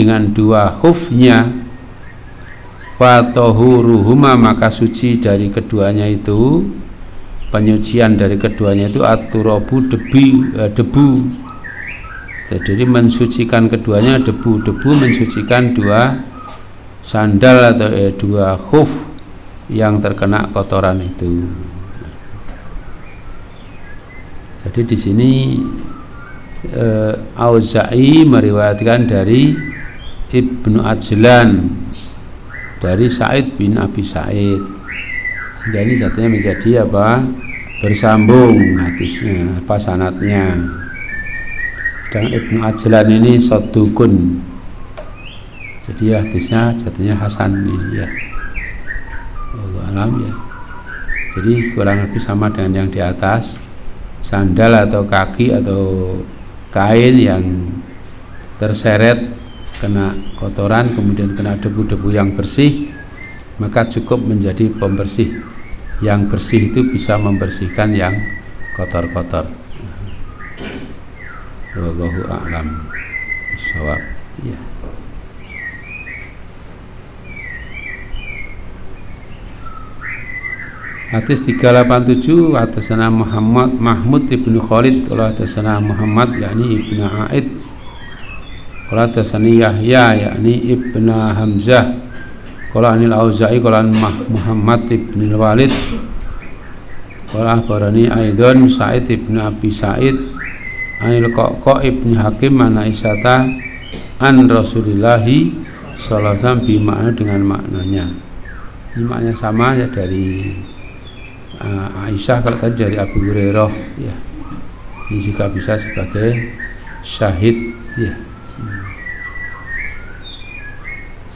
dengan dua khufnya, fatohuruhuma maka suci dari keduanya itu, penyucian dari keduanya itu aturabu debu. Jadi mensucikan keduanya debu mensucikan dua sandal atau dua khuf yang terkena kotoran itu. Jadi di sini Auza'i meriwayatkan dari Ibnu Ajlan dari Sa'id bin Abi Sa'id, sehingga ini jatuhnya menjadi apa, bersambung hadisnya, apa sanadnya. Dan Ibnu Ajlan ini sodukun, jadi hadisnya jatuhnya hasan ya. Allah alam ya. Jadi kurang lebih sama dengan yang di atas, sandal atau kaki atau kain yang terseret kena kotoran kemudian kena debu-debu yang bersih, maka cukup menjadi pembersih. Yang bersih itu bisa membersihkan yang kotor-kotor. Wallahu a'lam bishawab ya. Hadis 387 atasana Muhammad Mahmud ibnu Khalid qala atasana Muhammad yakni ibnu Aid qala atasani Yahya yakni ibnu Hamzah qala anil Auza'i qala Muhammad ibnu Walid qala akhbarani Aidon Sa'id ibnu Abi Sa'id anil Qaqa ibnu Hakim mana Aisyata an Rasulillahi sallallahu alaihi wasallam bimakna dengan maknanya. Ini maknanya sama ya dari Aisyah, kalau tadi dari Abu Hurairah ya. Ini juga bisa sebagai syahid ya.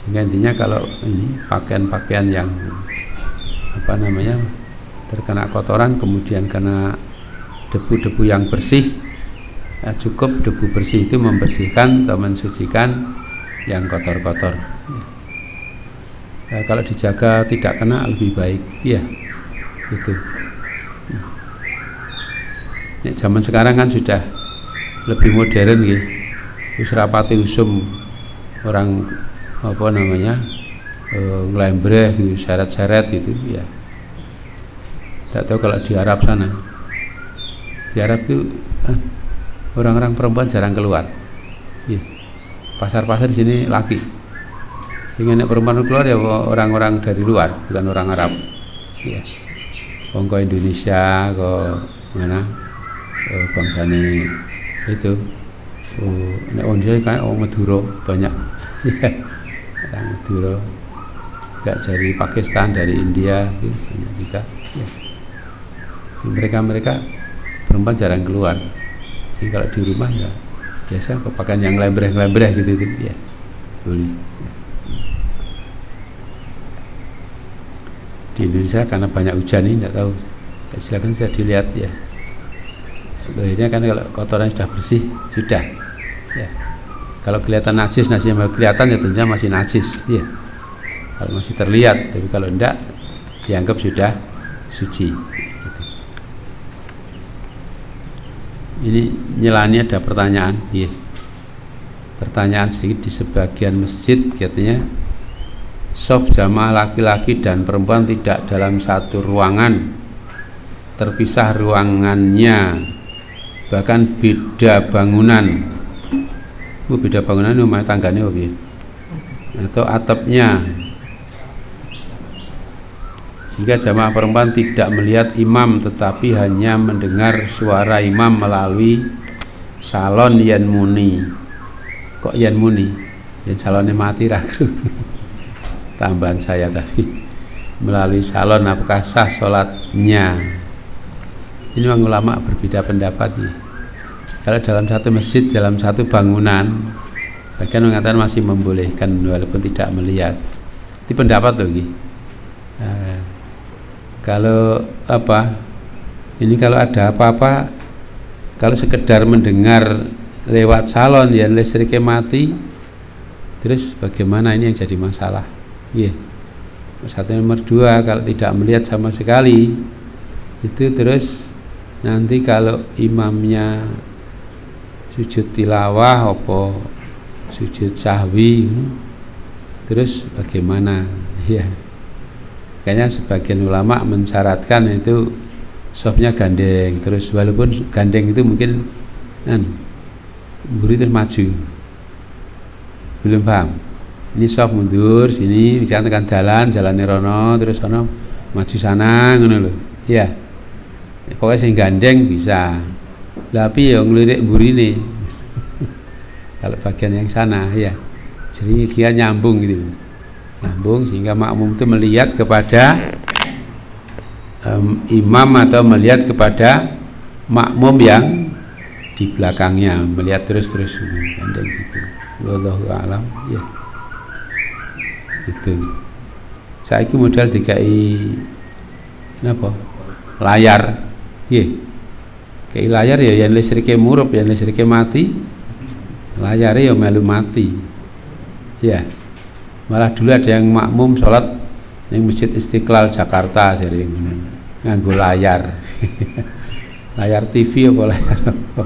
Sehingga intinya kalau ini pakaian-pakaian yang apa namanya terkena kotoran kemudian kena debu-debu yang bersih ya, cukup debu bersih itu membersihkan atau mensucikan yang kotor-kotor ya. Ya, kalau dijaga tidak kena lebih baik ya. Itu ya, zaman sekarang kan sudah lebih modern gitu, wis rapati usum orang apa namanya ngelembreh gitu, seret-seret itu ya. Tidak tahu kalau di Arab sana, di Arab itu orang-orang perempuan jarang keluar ya. Pasar-pasar di sini laki, sehingga perempuan keluar ya orang-orang dari luar, bukan orang Arab ya. Ke Indonesia ke mana bangsanya itu Indonesia kayak Madura banyak orang Madura juga dari Pakistan, dari India gitu, banyak juga ya. Mereka perempuan jarang keluar, jadi kalau di rumah ya biasa pakaian yang lembreh gitu ya boleh ya. Di Indonesia karena banyak hujan ini tidak tahu, silakan bisa dilihat ya. Akhirnya kan kalau kotoran sudah bersih sudah ya. Kalau kelihatan najis kelihatan ya tentunya masih najis ya. Kalau masih terlihat, tapi kalau tidak dianggap sudah suci gitu. Ini nyelani ada pertanyaan ya. Pertanyaan sedikit di sebagian masjid katanya shaf jamaah laki-laki dan perempuan tidak dalam satu ruangan, terpisah ruangannya, bahkan beda bangunan. Beda bangunan rumah tangganya atau atapnya, sehingga jamaah perempuan tidak melihat imam tetapi hanya mendengar suara imam melalui salon yen muni. Kok yen muni? Yen salonnya mati ragu. Tambahan saya tadi, melalui salon apakah sah sholatnya? Ini memang ulama berbeda pendapat ya. Kalau dalam satu masjid, dalam satu bangunan, bagian mengatakan masih membolehkan walaupun tidak melihat. Itu pendapat loh gitu. Kalau apa? Ini kalau ada apa-apa, kalau sekedar mendengar lewat salon yang listriknya mati, terus bagaimana, ini yang jadi masalah. Iya. Satu nomor dua, kalau tidak melihat sama sekali itu terus nanti kalau imamnya sujud tilawah apa sujud sahwi, terus bagaimana? Ya, kayaknya sebagian ulama mensyaratkan itu sofnya gandeng, terus walaupun gandeng itu mungkin mburi terus maju, belum paham. Ini sof mundur sini, bisa tekan jalan rono, terus sono maju sana, ngono lho. Ya, pokoknya sing gandeng bisa. Tapi yang ngelirik burine kalau bagian yang sana, ya, jadi dia nyambung gitu, nyambung sehingga makmum itu melihat kepada imam atau melihat kepada makmum yang di belakangnya, melihat terus gandeng gitu. Wallahu a'lam. Ya, itu. Saiki modal dikai napa? Layar, nggih. Kayak layar ya yang listriknya murup, yang listriknya mati, layarnya ya melu mati. Ya, malah dulu ada yang makmum sholat yang Masjid Istiqlal Jakarta sering nganggo layar, layar TV apa layar apa.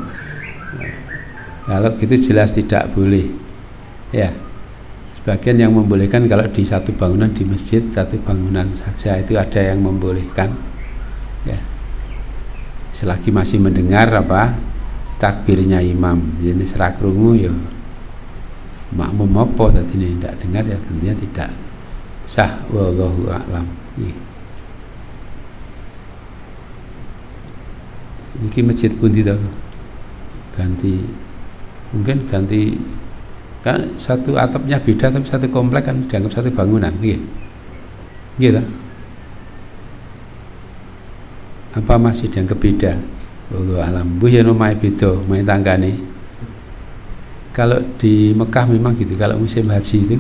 Kalau gitu jelas tidak boleh. Ya, sebagian yang membolehkan kalau di satu bangunan di masjid, satu bangunan saja itu ada yang membolehkan. Ya, selagi masih mendengar apa takbirnya imam, jadi serak krungu ya makmum apa tadi ini tidak dengar ya tentunya tidak sah. Wallahu a'lam. Ini masjid pun tidak ganti, mungkin ganti kan satu atapnya beda tapi satu komplek kan dianggap satu bangunan, gitu. Apa masih dianggap beda? Wallahu alam. Bu ya omahe beda, omahe tanggane. Kalau di Mekah memang gitu. Kalau musim haji itu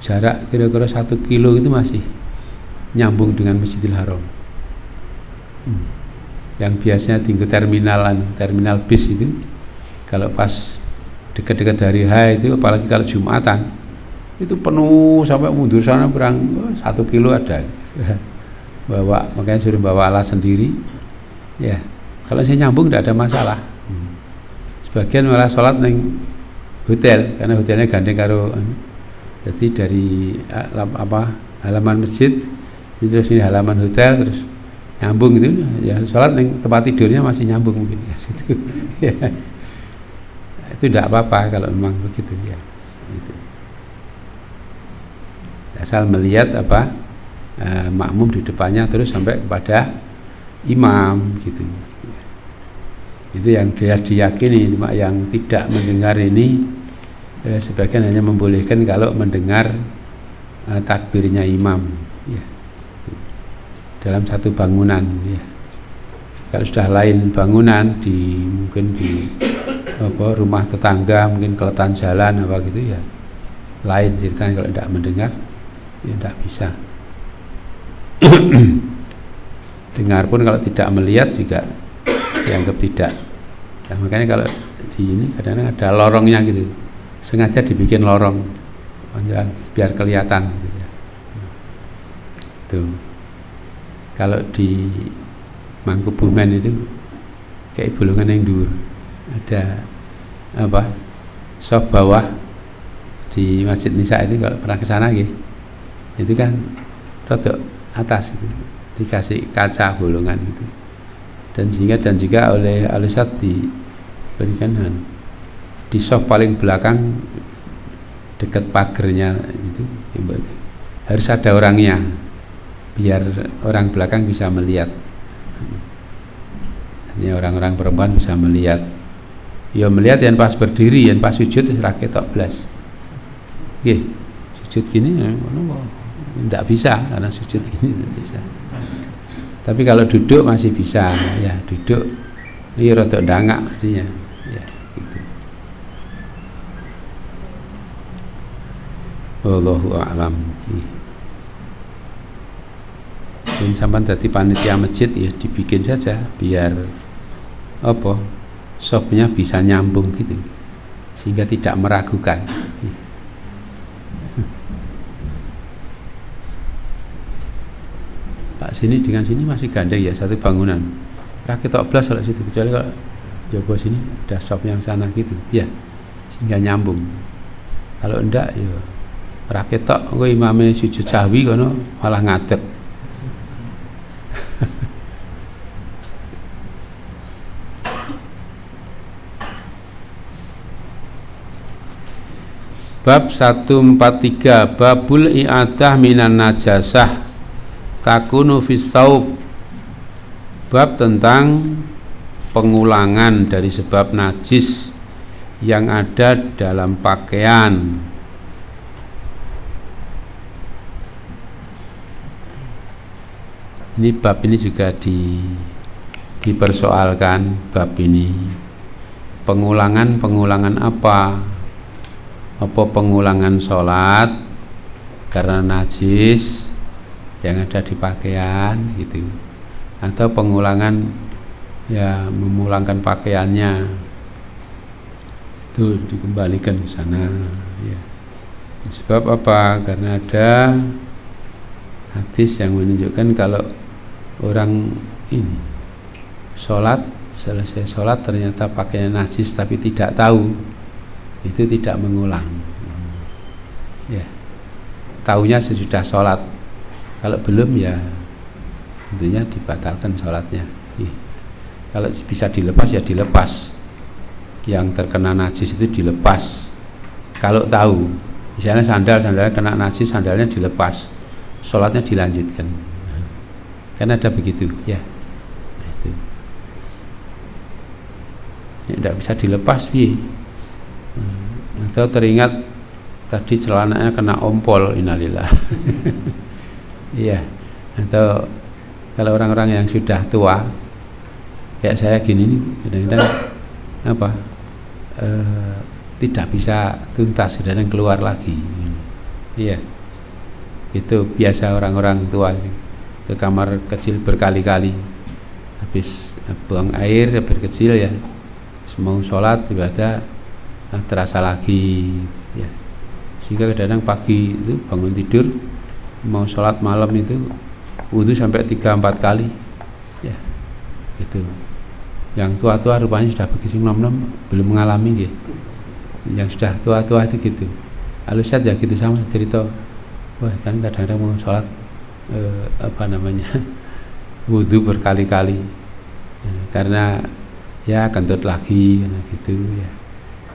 jarak kira-kira 1 kilo itu masih nyambung dengan Masjidil Haram. Yang biasanya tinggal terminal bis itu, kalau pas dekat-dekat dari H itu, apalagi kalau Jumatan itu penuh sampai mundur sana kurang 1 kilo ada. Bawa, makanya suruh bawa alas sendiri. Ya, kalau saya nyambung tidak ada masalah. Sebagian malah sholat neng hotel karena hotelnya gandeng karo, jadi dari halaman masjid itu terus ini halaman hotel terus nyambung itu ya, sholat neng tempat tidurnya masih nyambung mungkin ya, situ. Ya, itu tidak apa-apa kalau memang begitu ya. Gitu. Asal melihat makmum di depannya terus sampai kepada imam gitu. Itu yang dia diyakini. Cuma yang tidak mendengar ini sebagian hanya membolehkan kalau mendengar takbirnya imam ya, gitu. Dalam satu bangunan ya. Kalau sudah lain bangunan mungkin di rumah tetangga, mungkin kelihatan jalan apa gitu ya, lain ceritanya. Kalau tidak mendengar ya tidak bisa. Dengar pun kalau tidak melihat juga dianggap tidak. Nah, makanya kalau di ini kadang-kadang ada lorongnya gitu, sengaja dibikin lorong biar kelihatan gitu ya. Tuh. Kalau di Mangkubumen itu kayak bolongan yang dur, ada sop bawah di Masjid Nisa itu, kalau pernah ke sana itu kan rodok atas itu dikasih kaca bolongan itu, dan juga oleh Al-Ustadz diberikan di sop paling belakang dekat pagernya itu harus ada orangnya biar orang belakang bisa melihat. Ini orang-orang perempuan bisa melihat. Ya melihat yang pas berdiri, yang pas sujud serak ketok blas. Sujud gini tidak bisa karena sujud gini tidak bisa. Tapi kalau duduk masih bisa ya, duduk ini rodok dangak mestinya ya gitu. Wallahu a'lam. Dan sampai tadi panitia masjid ya dibikin saja biar sopnya bisa nyambung gitu sehingga tidak meragukan. Pak sini dengan sini masih gandeng ya, satu bangunan. Rakit 12 kalau situ, kecuali kalau Jogo sini ada shop yang sana gitu ya, sehingga nyambung. Kalau ndak ya ora ketok kowe imame sujud sahwi kono malah ngadeg. Bab 143 Babul i'adah minan najasah takunu fis saub. Bab tentang pengulangan dari sebab najis yang ada dalam pakaian. Ini bab ini juga dipersoalkan bab ini. Pengulangan apa? Apa pengulangan sholat karena najis yang ada di pakaian gitu, atau pengulangan ya memulangkan pakaiannya itu dikembalikan ke sana ya. Sebab apa? Karena ada hadis yang menunjukkan kalau orang ini sholat, selesai sholat ternyata pakaian najis tapi tidak tahu, itu tidak mengulang ya, taunya sesudah sholat. Kalau belum ya tentunya dibatalkan sholatnya. Kalau bisa dilepas ya dilepas, yang terkena najis itu dilepas. Kalau tahu misalnya sandalnya kena najis, sandalnya dilepas, sholatnya dilanjutkan, kan ada begitu ya. Itu tidak bisa dilepas atau teringat tadi celananya kena ompol, innalillah. Iya. Atau kalau orang-orang yang sudah tua kayak saya gini kadang-kadang apa tidak bisa tuntas, kadang keluar lagi. Iya. Itu biasa orang-orang tua ke kamar kecil berkali-kali, habis buang air berkecil ya, mau sholat ibadah terasa lagi ya, sehingga kadang pagi itu bangun tidur mau sholat malam itu wudu sampai 3-4 kali ya. Itu yang tua-tua rupanya sudah begitu, nom-nom belum mengalami ya. Yang sudah tua-tua itu gitu. Alusat ya gitu sama cerita, wah kan kadang-kadang mau sholat wudu berkali-kali ya, karena ya kentut lagi gitu ya.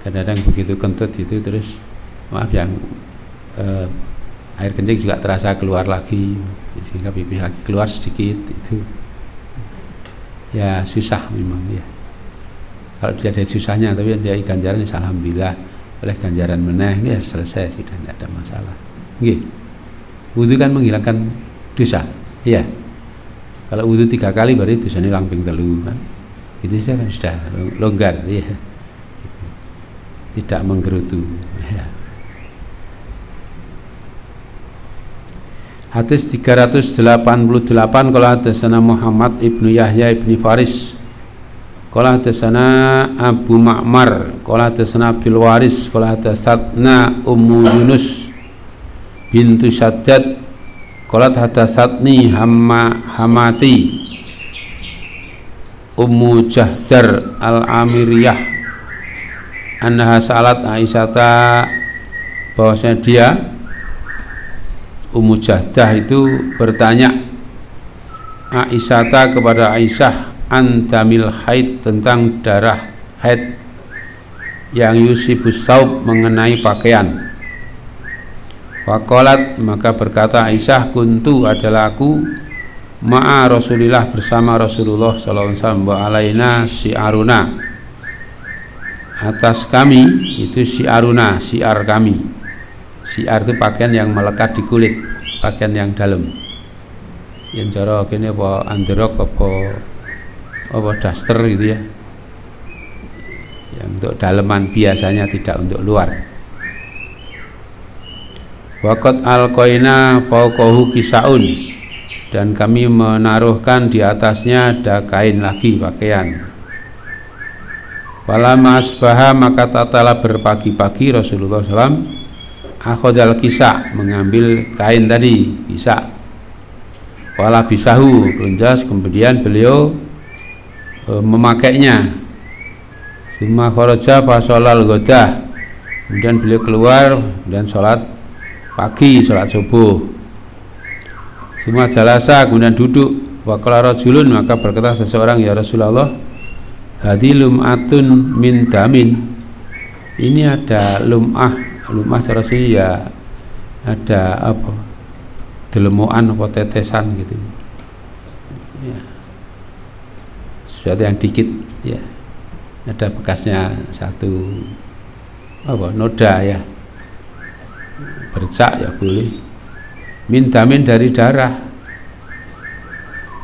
Kadang-kadang begitu kentut itu terus maaf yang air kencing juga terasa keluar lagi, sehingga pipis lagi keluar sedikit. Itu ya susah memang ya. Kalau dia ada susahnya tapi dia ganjaran alhamdulillah, oleh ganjaran meneh ini ya selesai, sudah tidak ada masalah. Nggih. Wudu kan menghilangkan dosa. Iya. Kalau wudu 3 kali berarti dosanya langping telu kan. Itu saja kan sudah longgar ya. Tidak menggerutu ya. Hadis 388 qala hadatsana Muhammad ibnu Yahya ibnu Faris qala hadatsana Abu Ma'mar qala hadatsana Abdul Waris qala hadatsatna Ummu Yunus bintu Shaddad qala hadatsatni Hamati Ummu Jahdar al-Amiriyah annaha salat Aisyata, bahwasanya dia Ummu Jahdah itu bertanya Aisyata kepada Aisyah antamil haid, tentang darah haid yang yusibus saub, mengenai pakaian. Waqalat, maka berkata Aisyah, kuntu adalah aku ma'a Rasulillah, bersama Rasulullah sallallahu alaihi wasallam, wa alaina syiaruna, atas kami itu syiaruna, syiar kami. Syiar itu pakaian yang melekat di kulit, pakaian yang dalam, yang cara kene apa androk apa daster gitu ya, yang untuk daleman biasanya, tidak untuk luar. Waqat alqaina fawqahu kisaun, dan kami menaruhkan di atasnya ada kain lagi, pakaian. Falamma asbaha, maka tatala berpagi-pagi Rasulullah SAW akhodal kisah, mengambil kain tadi, kisah. Wala bisahu, kemudian beliau memakainya. Summa kharaja fasolal ghadah, Kemudian beliau keluar dan sholat pagi, sholat subuh. Semua jalasa, kemudian duduk. Wa qala rajulun, maka berkata seseorang, ya Rasulullah, hadi lum'atun min damin. Ini ada lum'ah secara sih ya, ada apa, delemuan apa tetesan gitu ya, sesuatu yang dikit ya, ada bekasnya satu apa, noda ya, bercak ya boleh, min damin dari darah.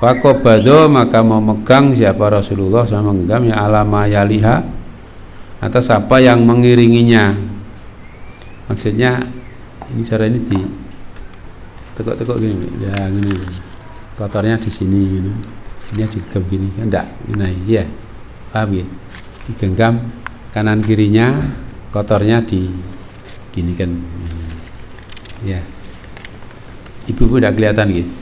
Faqabadho, maka memegang siapa Rasulullah sama menggenggam ya alama yaliha, atas apa yang mengiringinya. Maksudnya ini cara ini di tekuk-tekuk gini ya, gini kotornya di sini gini. Ini digenggam gini kan enggak gini ya, paham ya, digenggam kanan kirinya, kotornya di gini kan ya, ibu udah kelihatan gitu.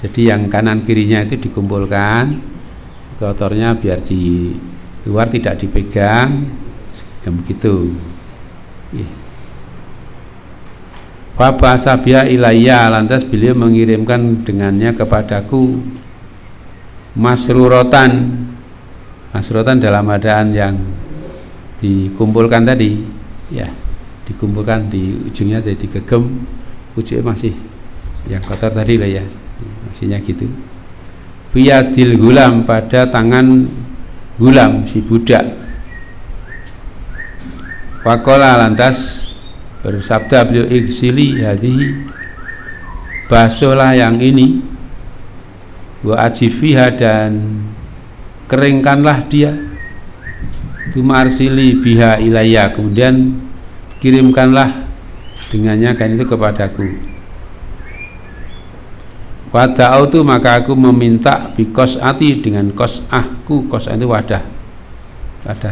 Jadi yang kanan kirinya itu dikumpulkan, kotornya biar di luar tidak dipegang, begitu. Fa sabia ilayya, lantas beliau mengirimkan dengannya kepadaku masrurotan dalam keadaan yang dikumpulkan tadi, ya, dikumpulkan di ujungnya, jadi digegem, ujungnya masih yang kotor tadi lah ya. Maksudnya gitu. Biyadil gulam, pada tangan gulam si budak. Waqala, lantas bersabda beliau, igsili hadhihi, basuhlah yang ini, wa ajifiha, dan keringkanlah dia, tumarsili biha ilayya, kemudian kirimkanlah dengannya kain itu kepadaku. Wada'autu, maka aku meminta bikos ati, dengan kos ahku. Kos itu wadah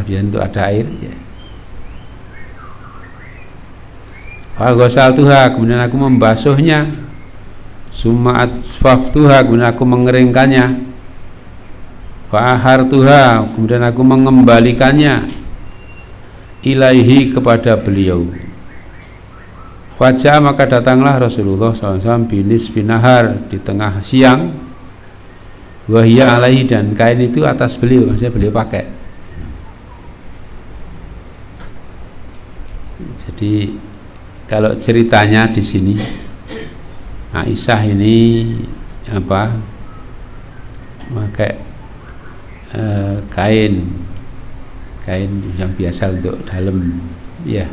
biar untuk ada air ya. Faghassaltuha, kemudian aku membasuhnya. Summa asfaftuha, kemudian aku mengeringkannya. Fa'ahartuha, kemudian aku mengembalikannya ilaihi, kepada beliau. Wajah, maka datanglah Rasulullah SAW binis binahar, di tengah siang, wahia alaihi, dan kain itu atas beliau, maksudnya beliau pakai. Jadi kalau ceritanya di sini, Aisyah ini apa, pakai kain yang biasa untuk dalam ya,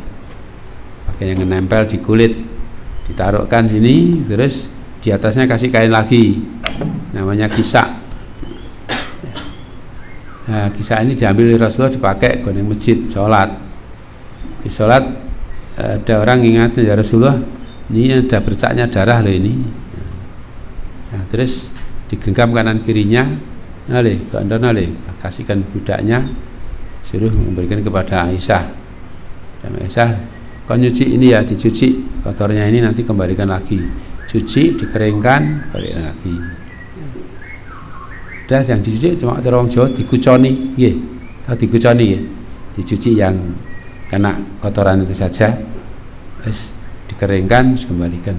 pakai yang nempel di kulit, ditaruhkan sini, terus di atasnya kasih kain lagi, namanya kisak. Nah, kisak ini diambil oleh Rasulullah, dipakai di masjid sholat. Di sholat ada orang ingat, ya Rasulullah, ini ada bercaknya darah loh ini. Nah, terus digenggam kanan kirinya, kasihkan budaknya, suruh memberikan kepada Aisyah. Dan Aisyah, kau nyuci ini ya, dicuci kotornya ini, nanti kembalikan lagi, cuci, dikeringkan, balikan lagi. Udah, yang dicuci cuma orang Jawa dikuconi, dikuconi ya, dicuci yang kena kotoran itu saja, terus dikeringkan, terus kembalikan.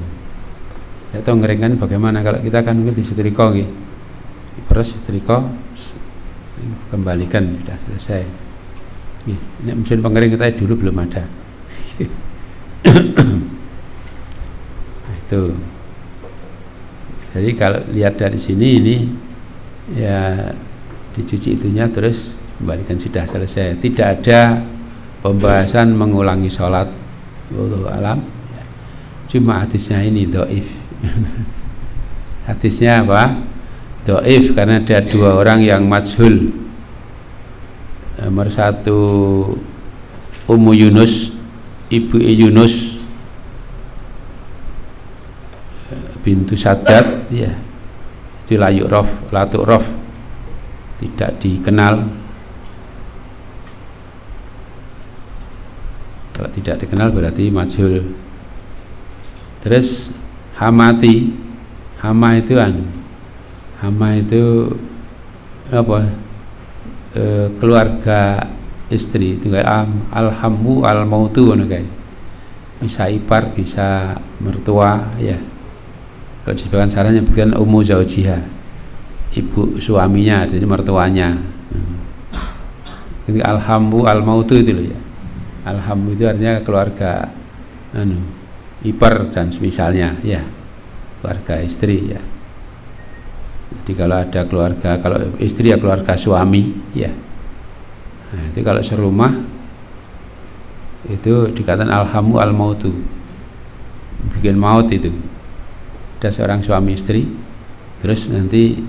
Ya tahu ngeringkan bagaimana, kalau kita kan mungkin disetrika gitu, terus setrika, kembalikan, sudah selesai. Ini mesin pengering kita dulu belum ada. Nah, itu. Jadi kalau lihat dari sini, ini ya dicuci itunya, terus kembalikan, sudah selesai. Tidak ada pembahasan mengulangi sholat. Wallahu alam. Cuma hadisnya ini dhaif. Hadisnya apa? Dhaif karena ada dua orang yang majhul. Nomor satu Ummu Yunus, ibu Yunus bintu Sadat, ya, itu latu'rof, tidak dikenal. Kalau tidak dikenal berarti majhul. Terus Hamati, Hama itu apa, keluarga istri tunggal alhamu al mautu ngono kae. Bisa ipar, bisa mertua ya. Kalau disebutkan saran nyebutkan ummu zaujiha, ibu suaminya, jadi mertuanya. Jadi alhamu al mautu itu loh ya. Alhamu itu artinya keluarga ipar dan semisalnya ya, keluarga istri ya. Jadi kalau ada keluarga, kalau istri ya keluarga suami ya. Nah, itu kalau serumah itu dikatakan alhamu al mautu, bikin maut itu. Ada seorang suami istri, terus nanti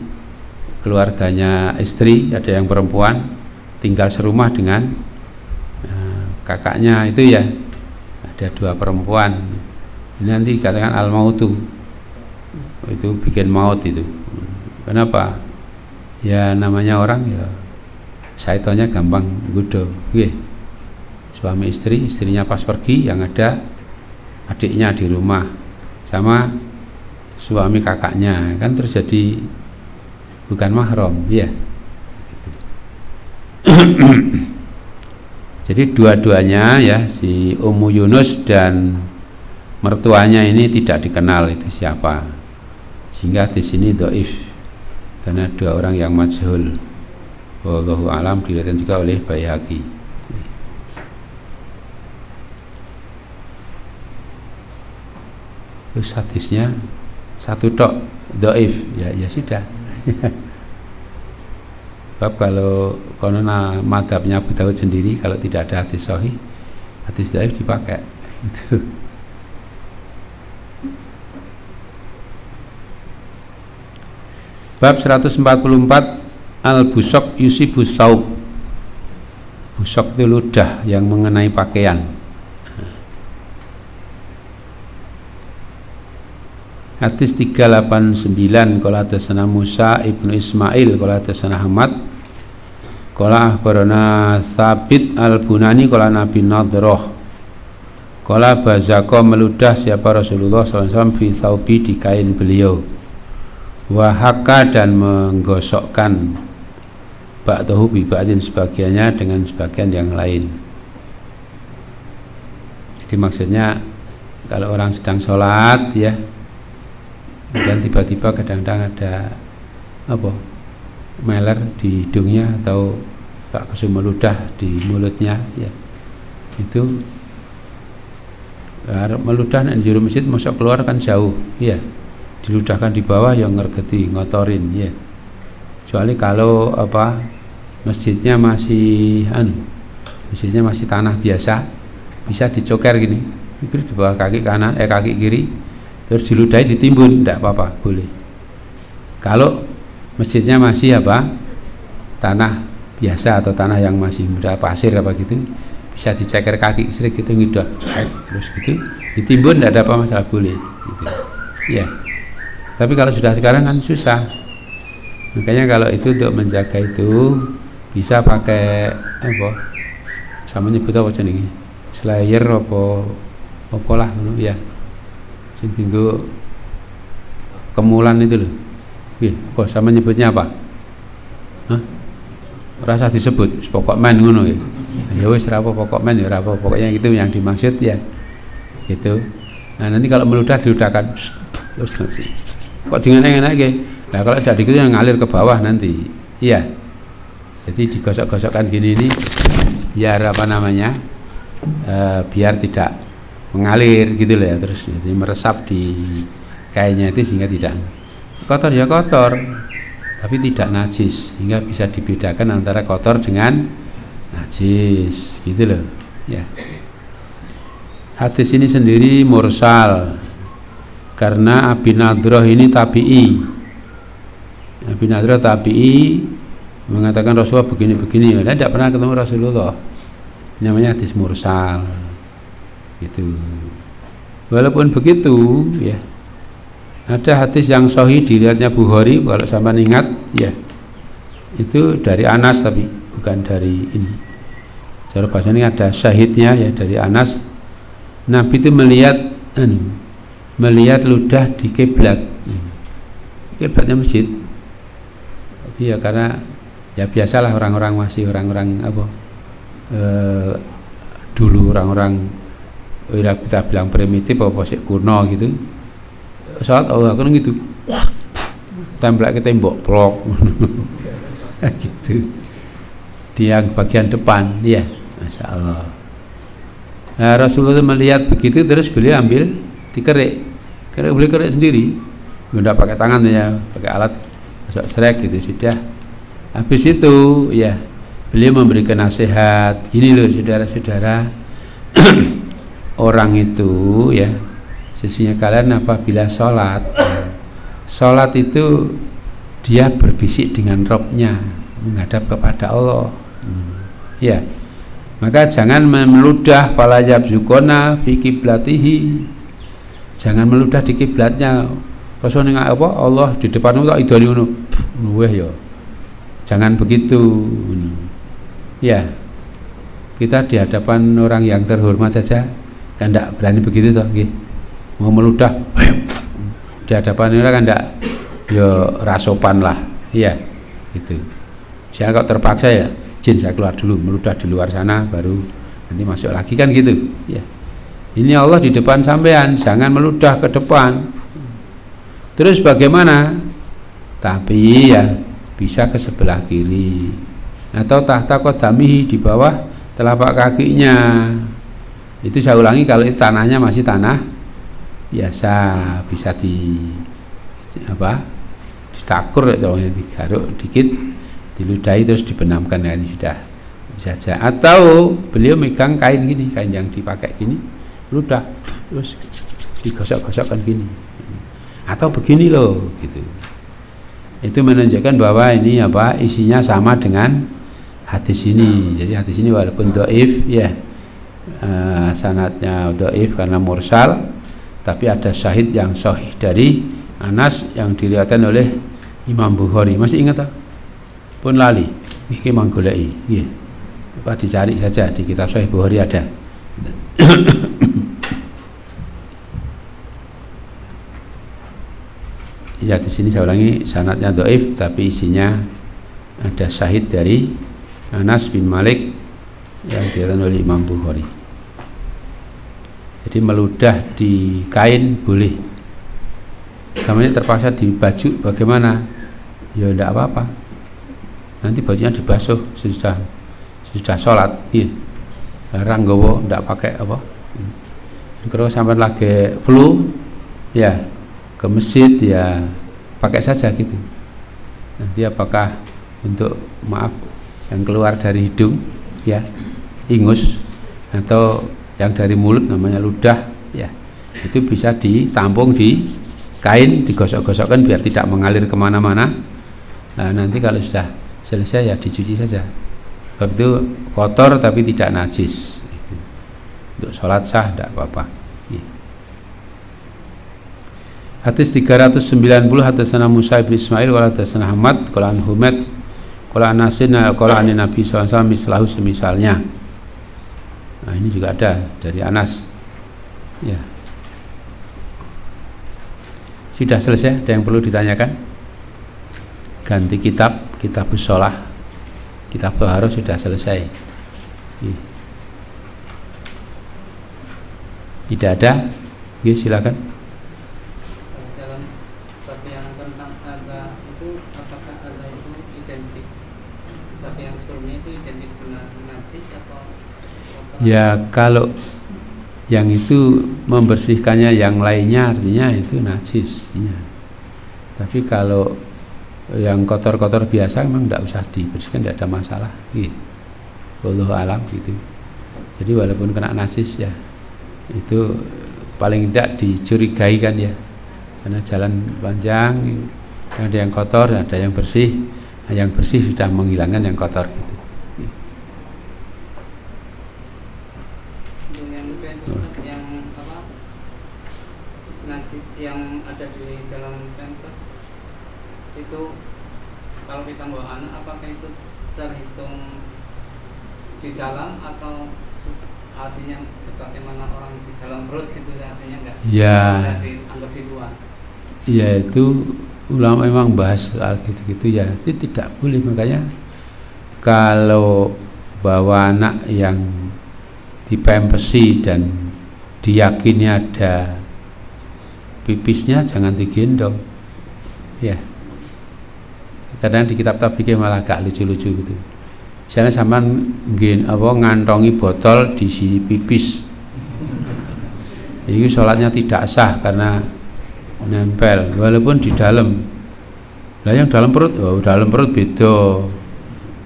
keluarganya istri ada yang perempuan tinggal serumah dengan kakaknya itu ya, ada 2 perempuan. Ini nanti dikatakan al mautu, itu bikin maut itu. Kenapa? Ya namanya orang ya syaitannya gampang gudo. Suami istri, istrinya pas pergi, yang ada adiknya di rumah sama suami kakaknya, kan terjadi bukan mahram ya. Jadi dua-duanya ya, si Ummu Yunus dan mertuanya ini tidak dikenal itu siapa, sehingga di sini dhaif karena 2 orang yang majhul. Wallahu alam, diriwayatkan juga oleh Baihaqi. Terus hadisnya 1 tok dhaif ya sudah. Sebab kalau konona madhabnya Abu Daud sendiri, kalau tidak ada hadis sahih, hadis dhaif dipakai itu. Bab 144 al-busok yusibus saub. Busok itu ludah yang mengenai pakaian. Hadis 389 qala hadatsana Musa ibnu Ismail qala hadatsana Ahmad qala akhbarana Tsabit al-Bunani qala Nabi Nadrah qala bazaqo meludah siapa Rasulullah SAW fi thawbi di kain beliau, wahaka dan menggosokkan ba'dahu bi ba'din sebagiannya dengan sebagian yang lain. Jadi maksudnya kalau orang sedang sholat ya, dan tiba-tiba kadang-kadang ada apa meler di hidungnya atau tak kesum meludah di mulutnya ya, itu meludah di juru masjid masuk keluar kan jauh ya, diludahkan di bawah yang ngergeti ngotorin ya, kecuali kalau apa masjidnya masih tanah biasa, bisa dicoker gini di bawah kaki kanan kaki kiri, terus diludahi ditimbun, tidak apa-apa, boleh. Kalau masjidnya masih apa tanah biasa atau tanah yang masih mudah pasir apa gitu, bisa diceker kaki sering gitu ngidah terus gitu ditimbun, tidak ada apa masalah, boleh gitu ya. Tapi kalau sudah sekarang kan susah, makanya kalau itu untuk menjaga itu bisa pakai apa sama nyebut apa jenenge slayer apa lah ya, sing tinggu kemulan itu loh. Kok sama nyebutnya apa? Hah? Rasa disebut pokok men ngono ya. Ya wis ora apa pokok men ya ora apa, pokoknya itu yang dimaksud ya. Gitu. Nah, nanti kalau meludah diludahkan terus nanti. Kok dengan enak ge. Nah, kalau tidak gitu yang ngalir ke bawah nanti. Iya. Jadi digosok-gosokkan gini ini biar apa namanya? Biar tidak mengalir gitu loh ya, terus jadi meresap di kainnya itu sehingga tidak kotor ya kotor tapi tidak najis, sehingga bisa dibedakan antara kotor dengan najis gitu loh ya. Hadis ini sendiri mursal karena Abi Nadrah ini tabi'i. Abi Nadrah tabi'i mengatakan Rasulullah begini-begini, dia tidak pernah ketemu Rasulullah, namanya hadis mursal gitu. Walaupun begitu ya, ada hadis yang sahih diriwayatnya Bukhari kalau sampean ingat ya, itu dari Anas tapi bukan dari ini. Cara bahasa ini ada syahidnya ya, dari Anas. Nabi itu melihat ludah di kiblat, kiblatnya masjid. Jadi ya karena ya biasalah orang-orang masih orang-orang apa dulu orang-orang kita bilang primitif apa sih kuno gitu, salat Allah kan gitu, templek ke tembok blok gitu di yang bagian depan, ya, Masya Allah. Nah, Rasulullah melihat begitu terus beliau ambil dikerik, beliau kerik sendiri, nggak pakai tangan ya, pakai alat masuk serek gitu sudah. Habis itu ya beliau memberikan nasihat, gini loh saudara-saudara, orang itu ya sesungguhnya kalian apabila sholat itu dia berbisik dengan Robnya, menghadap kepada Allah, ya, maka jangan meludah pala yabzukona fi kiblatihi, jangan meludah di kiblatnya. Rasulullah apa Allah di depanmu tak idoni ngono, weh ya, jangan begitu, ya. Kita di hadapan orang yang terhormat saja kan tidak berani begitu toh, mau meludah di hadapan orang kan tidak, ya rasopan lah, iya gitu. Misalnya kalau terpaksa ya jin saya keluar dulu, meludah di luar sana baru nanti masuk lagi kan gitu, ya. Ini Allah di depan sampean, jangan meludah ke depan. Terus bagaimana? Tapi ya bisa ke sebelah kiri atau tahta qadamihi, di bawah telapak kakinya. Itu saya ulangi, kalau itu tanahnya masih tanah biasa bisa ditakur atau digaruk dikit, diludahi terus dibenamkan, ya, ini sudah saja. Atau beliau megang kain gini, kain yang dipakai gini, ludah terus digosok-gosokkan gini, atau begini loh gitu. Itu menunjukkan bahwa ini isinya sama dengan hadis ini. Jadi hadis ini walaupun dhaif ya, sanadnya dhaif karena mursal, tapi ada syahid yang sahih dari Anas yang diriwayatkan oleh Imam Bukhari. Masih ingat tak? Pun lali iki manggoleki nggih. Apa dicari saja di kitab Sahih Bukhari ada. Ya, di sini saya ulangi, sanadnya dhaif tapi isinya ada syahid dari Anas bin Malik yang diriwayatkan oleh Imam Bukhari. Jadi meludah di kain boleh. Kamarnya terpaksa di baju bagaimana? Ya tidak apa-apa. Nanti bajunya dibasuh sudah sholat. Iya. Larang gowo tidak pakai apa. Kalau sampai lagi flu, ya ke masjid ya pakai saja gitu. Nanti apakah untuk maaf yang keluar dari hidung ya ingus atau yang dari mulut namanya ludah ya, itu bisa ditampung di kain, digosok-gosokkan biar tidak mengalir kemana-mana. Nah, nanti kalau sudah selesai ya dicuci saja. Sebab itu kotor tapi tidak najis. Untuk sholat sah tidak apa-apa. Hadis 390, hadasana Musa bin Ismail wala hadasana Ahmad qala an Humaid qala an Nasin qala an Nabi sallallahu alaihi wasallam mislahu semisalnya. Nah, ini juga ada dari Anas. Ya. Sudah selesai, ada yang perlu ditanyakan? Ganti kitab shalah. Kitab Thaharah sudah selesai. Tidak ada? Ya, silakan. Ya, kalau yang itu membersihkannya yang lainnya artinya itu najis artinya. Tapi kalau yang kotor-kotor biasa memang tidak usah dibersihkan, tidak ada masalah. Wallahu alam gitu. Jadi walaupun kena najis ya itu paling tidak dicurigai kan ya, karena jalan panjang ada yang kotor ada yang bersih. Nah, yang bersih sudah menghilangkan yang kotor gitu. Yang ada di dalam pampers itu kalau kita bawa anak, apakah itu terhitung di dalam atau artinya sebagaimana orang di dalam perut gitu, artinya enggak? Ya. Dianggap di luar. Ya, itu ulama memang bahas soal gitu-gitu ya, itu tidak boleh. Makanya kalau bahwa anak yang dipempesi dan diyakini ada pipisnya jangan digendong. Ya. Kadang di kitab fikih malah agak lucu-lucu gitu. Misalnya sampean ngantongi botol diisi pipis. Ini sholatnya tidak sah karena nempel walaupun di dalam. Lah yang dalam perut, dalam perut beda.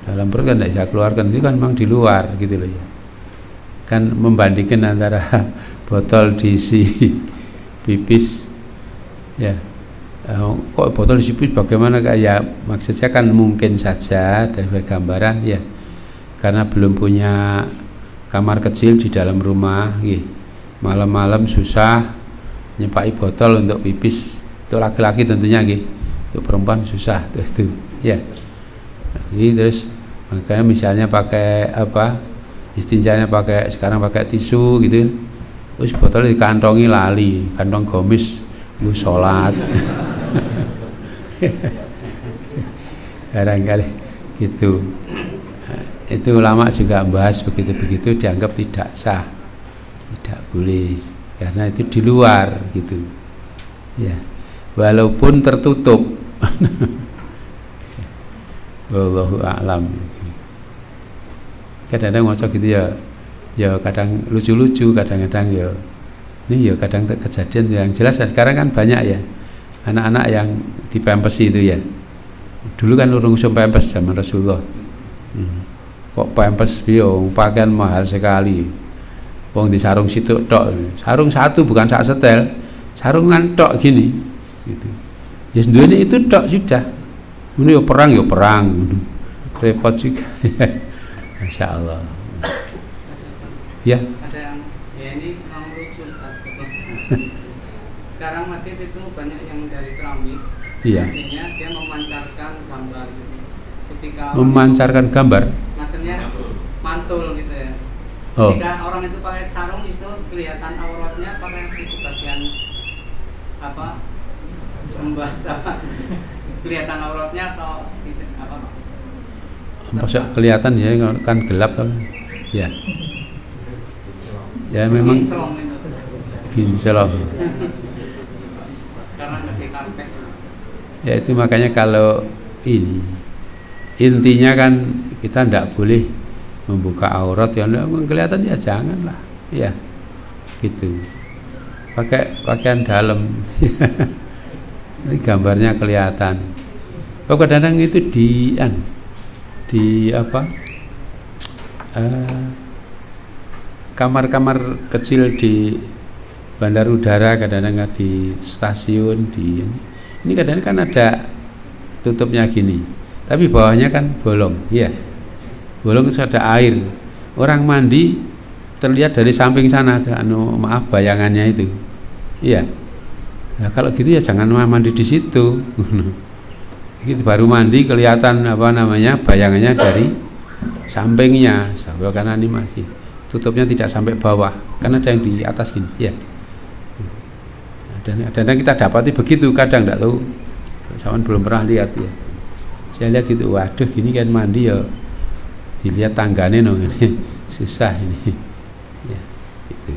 Dalam perut kan tidak bisa keluarkan, itu kan memang di luar gitu loh ya. Kan membandingkan antara botol diisi pipis ya. Kok botol diisi pipis bagaimana kayak maksudnya kan mungkin saja dari gambaran ya. Karena belum punya kamar kecil di dalam rumah gitu. Malam-malam susah nyepaki botol untuk pipis. Untuk laki-laki tentunya gitu. Untuk perempuan susah itu ya. Terus makanya misalnya pakai apa istinjanya sekarang pakai tisu gitu, terus botol dikantongi lali, kantong gomis gue sholat. Barangkali gitu. Itu ulama juga bahas begitu-begitu dianggap tidak sah, tidak boleh karena itu di luar gitu ya, walaupun tertutup. Wallahu a'lam. Kadang-kadang ngocok gitu ya kadang lucu-lucu, kadang-kadang ya ini ya kadang kejadian yang jelas. Sekarang kan banyak ya anak-anak yang dipempesi itu ya. Dulu kan urung pempes zaman Rasulullah. Kok pempes yo pakaian mahal sekali. Wong di sarung situ tok. Sarung satu bukan sak setel. Sarungan tok gini gitu. Ya sebenarnya itu tok sudah. Ini ya perang repot juga. Masya Allah. Ya. Ada yang ya ini mau lucu. Sekarang masjid itu banyak yang dari keramik. Iya. Artinya dia memancarkan gambar gitu. Ketika memancarkan gambar. Maksudnya mantul gitu ya. Oh. Ketika orang itu pakai sarung itu kelihatan auratnya, pakai itu bagian apa? Sembah apa? Kelihatan auratnya atau gitu, apa? Maksudnya kelihatan ya kan gelap kan. Ya. Ya memang ginsel. Karena gede karpet. Ya itu makanya kalau ini intinya kan kita tidak boleh membuka aurat yang kelihatan ya janganlah ya gitu, pakai pakaian dalam. Ini gambarnya kelihatan. Kadang-kadang itu di apa kamar-kamar kecil di bandar udara, kadang-kadang di stasiun ini kadang-kadang kan ada tutupnya gini, tapi bawahnya kan bolong ya, bolong itu ada air, orang mandi terlihat dari samping sana maaf bayangannya itu iya. Nah, kalau gitu ya jangan mandi di situ. Gitu baru mandi kelihatan apa namanya bayangannya dari sampingnya, sampai karena ini masih tutupnya tidak sampai bawah, karena ada yang di atas ini ya. Dan kita dapati begitu, kadang tidak tahu, saya belum pernah lihat ya. Saya lihat gitu, waduh gini kan mandi ya, dilihat tangganya no, ini susah ini. Ya, gitu.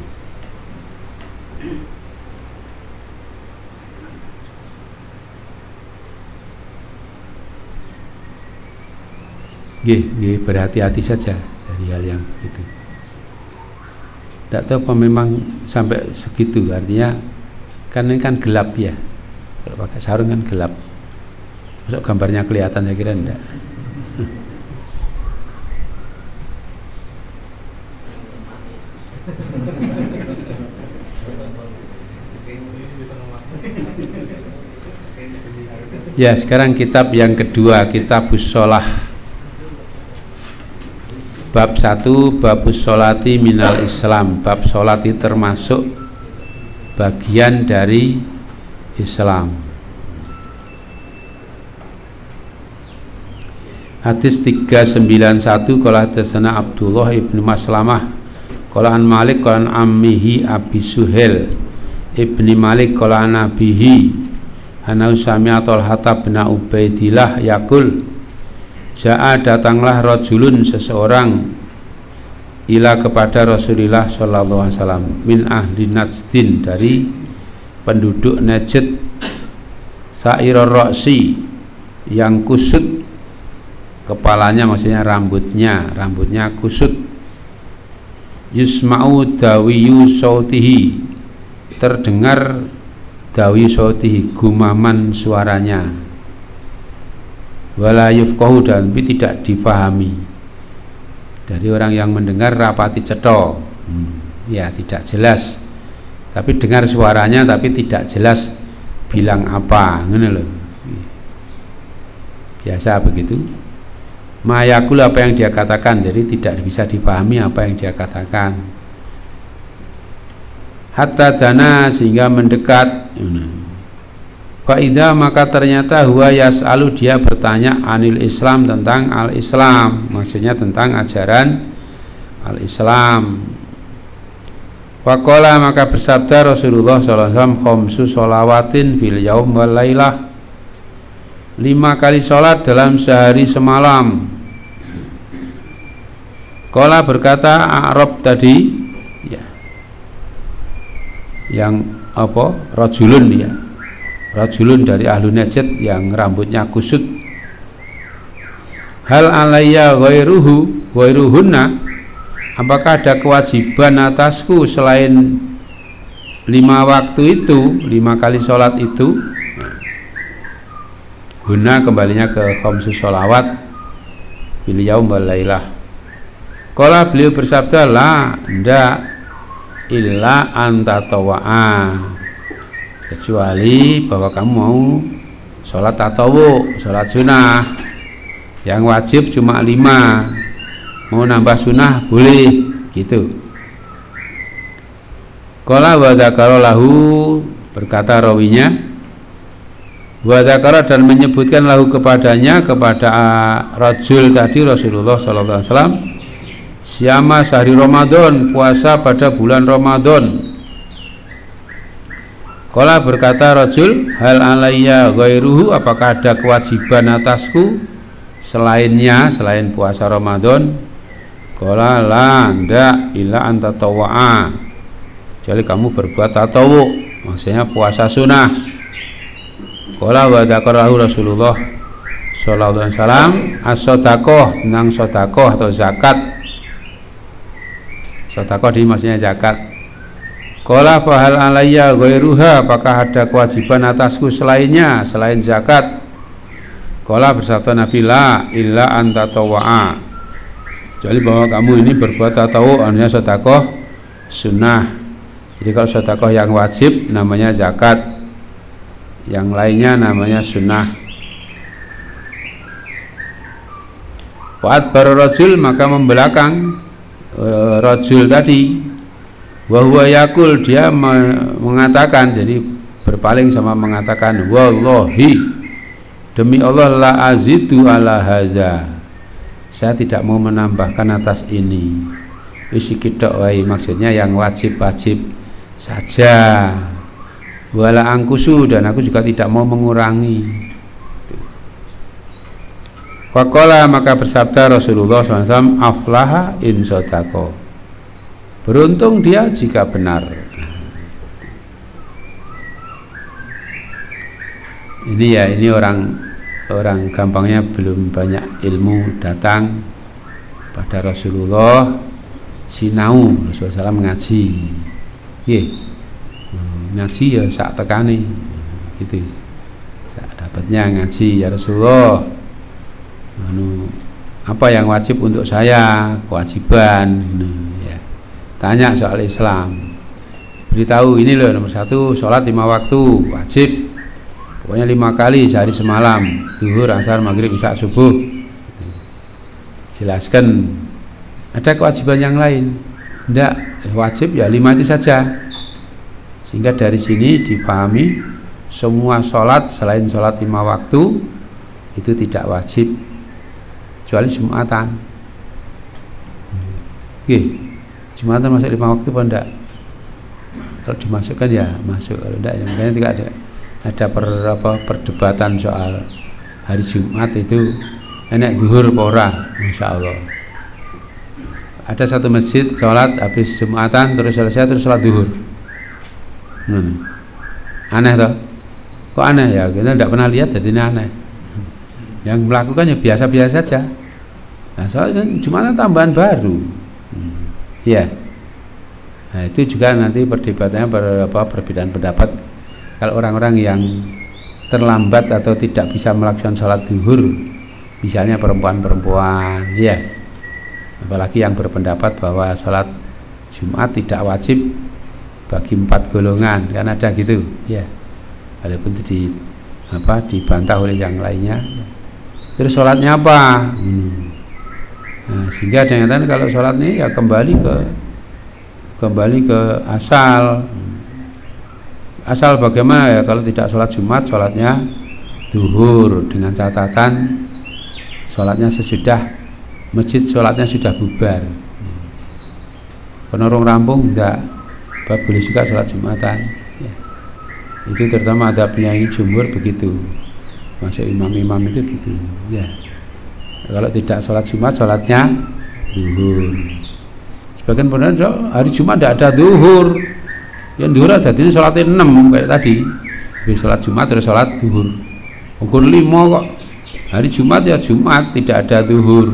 Berhati-hati saja dari hal yang begitu. Tidak tahu apa memang sampai segitu, artinya kan ini kan gelap ya, kalau pakai sarung kan gelap, masuk gambarnya kelihatan, saya kira enggak. Ya sekarang kitab yang kedua, Kitabus Shalah. Bab 1, Babus Sholati minal Islam. Bab sholat itu termasuk bagian dari Islam. Hadis 391, qala hadatsana Abdullah ibnu Maslamah qala an Malik qala an ammihi Abi Suhail ibni Malik qala an abihi ana sami'a Talhata bin Ubaidillah yaqul Ja'a datanglah rajulun seseorang ila kepada Rasulullah sallallahu alaihi wasallam min ahli Najdin, dari penduduk Najd, sa'irur ra'si, yang kusut kepalanya, maksudnya rambutnya kusut, yusma'u dawiyu sautihi, terdengar dawiyu sautihi, gumaman suaranya, wala yufqahu, dan tidak dipahami. Dari orang yang mendengar rapati cetha, ya tidak jelas, tapi dengar suaranya tapi tidak jelas bilang apa, ngene lho. Biasa begitu. Mayakul, apa yang dia katakan, jadi tidak bisa dipahami apa yang dia katakan. Hatta dana, sehingga mendekat. Fa'idha, maka ternyata huwa yas'alu, dia bertanya anil Islam, tentang al-Islam, maksudnya tentang ajaran al-Islam. Faqala, maka bersabda Rasulullah SAW, khamsu sholawatin fil yaum wal lailah, 5 kali sholat dalam sehari semalam. Qala, berkata A'rab tadi, ya, yang apa, rajulun, dia rajulun dari ahlu Najd yang rambutnya kusut. Hal alayya ghairuhunna, apakah ada kewajiban atasku selain 5 waktu itu, 5 kali sholat itu? Hunna kembalinya ke khamsu sholawat bil yaum wal lailah. Qala, beliau bersabda, la, ndak, illa anta tawa'a, kecuali bahwa kamu mau sholat tatawu, sholat sunnah. Yang wajib cuma 5, mau nambah sunnah boleh, gitu. Qala wa dzakara lahu, berkata rawinya, wa dzakara, dan menyebutkan lahu kepadanya, kepada rajul tadi, Rasulullah sallallahu alaihi wasallam, siyama sehari Ramadan, puasa pada bulan Ramadan. Qala, berkata rajul, hal alayya ghairuhu, apakah ada kewajiban atasku selainnya, selain puasa Ramadan? Qala, la, ndak, illa anta tawa'a, jadi kamu berbuat tatawu, maksudnya puasa sunnah. Qala wa dzakarahu Rasulullah sallallahu alaihi wasallam as-shadaqah, tentang sedekah atau zakat. Sedekah di maksudnya zakat. Qala fa hal alayya ghairuha, apakah ada kewajiban atasku selainnya, selain zakat? Qala, bersabda Nabi, la, illa anta tawa'a, jadi bahwa kamu ini berbuat tatawu, artinya sedekah sunnah. Jadi kalau sedekah yang wajib namanya zakat, yang lainnya namanya sunnah. Wa'ad baru rajul, maka membelakang rajul tadi, wahwa yakul, dia mengatakan, jadi berpaling sama mengatakan, wallahi, demi Allah, la azidu ala hadza, saya tidak mau menambahkan atas ini. Isikit wae, maksudnya yang wajib-wajib saja. Wala angkusu, dan aku juga tidak mau mengurangi. Faqala, maka bersabda Rasulullah SAW, aflaha in shadaqah, beruntung dia jika benar. Ini ya, ini orang gampangnya belum banyak ilmu datang pada Rasulullah, sinau Rasulullah SAW ngaji, ngaji ya sak tekani, gitu. Sak dapatnya ngaji, ya Rasulullah, apa yang wajib untuk saya, kewajiban, ya. Tanya soal Islam, beritahu ini loh, nomor 1 sholat 5 waktu wajib, pokoknya 5 kali sehari semalam, zuhur, asar, maghrib, isya, subuh. Jelaskan. Ada kewajiban yang lain? Enggak, wajib ya 5 itu saja. Sehingga dari sini dipahami semua sholat selain sholat 5 waktu itu tidak wajib, kecuali Jumatan. Jumatan masuk 5 waktu apa enggak? Kalau dimasukkan ya masuk, kalau enggak ya makanya tidak ada perdebatan soal hari Jumat itu enak zuhur apa ora, Insya Allah. ada satu masjid sholat habis Jumatan terus selesai terus sholat duhur. Aneh toh? Kok aneh ya? Kita tidak pernah lihat, jadi ini aneh. Yang melakukannya biasa-biasa saja. Nah, soalnya Jumatan tambahan baru. Ya. Nah, itu juga nanti perdebatannya perbedaan pendapat. Kalau orang-orang yang terlambat atau tidak bisa melakukan sholat duhur, misalnya perempuan-perempuan, ya. Apalagi yang berpendapat bahwa sholat Jumat tidak wajib bagi 4 golongan, kan ada gitu, ya. Walaupun itu dibantah oleh yang lainnya. Ya. Terus sholatnya apa? Nah, sehingga ada yang katakan kalau sholat ini ya kembali ke asal bagaimana ya, kalau tidak sholat Jumat sholatnya duhur dengan catatan sholatnya sesudah masjid sholatnya sudah bubar. Penorong rampung enggak boleh juga sholat Jumatan ya. Itu terutama ada penyanyi jumhur begitu, masuk imam-imam itu gitu ya. Kalau tidak sholat Jumat sholatnya duhur. Sebagian benar hari Jumat tidak ada duhur, yang duhur ada jadi sholatnya 6 kayak tadi. Habis sholat Jumat terus sholat duhur. Ukur 5 kok. Hari Jumat ya Jumat, tidak ada duhur.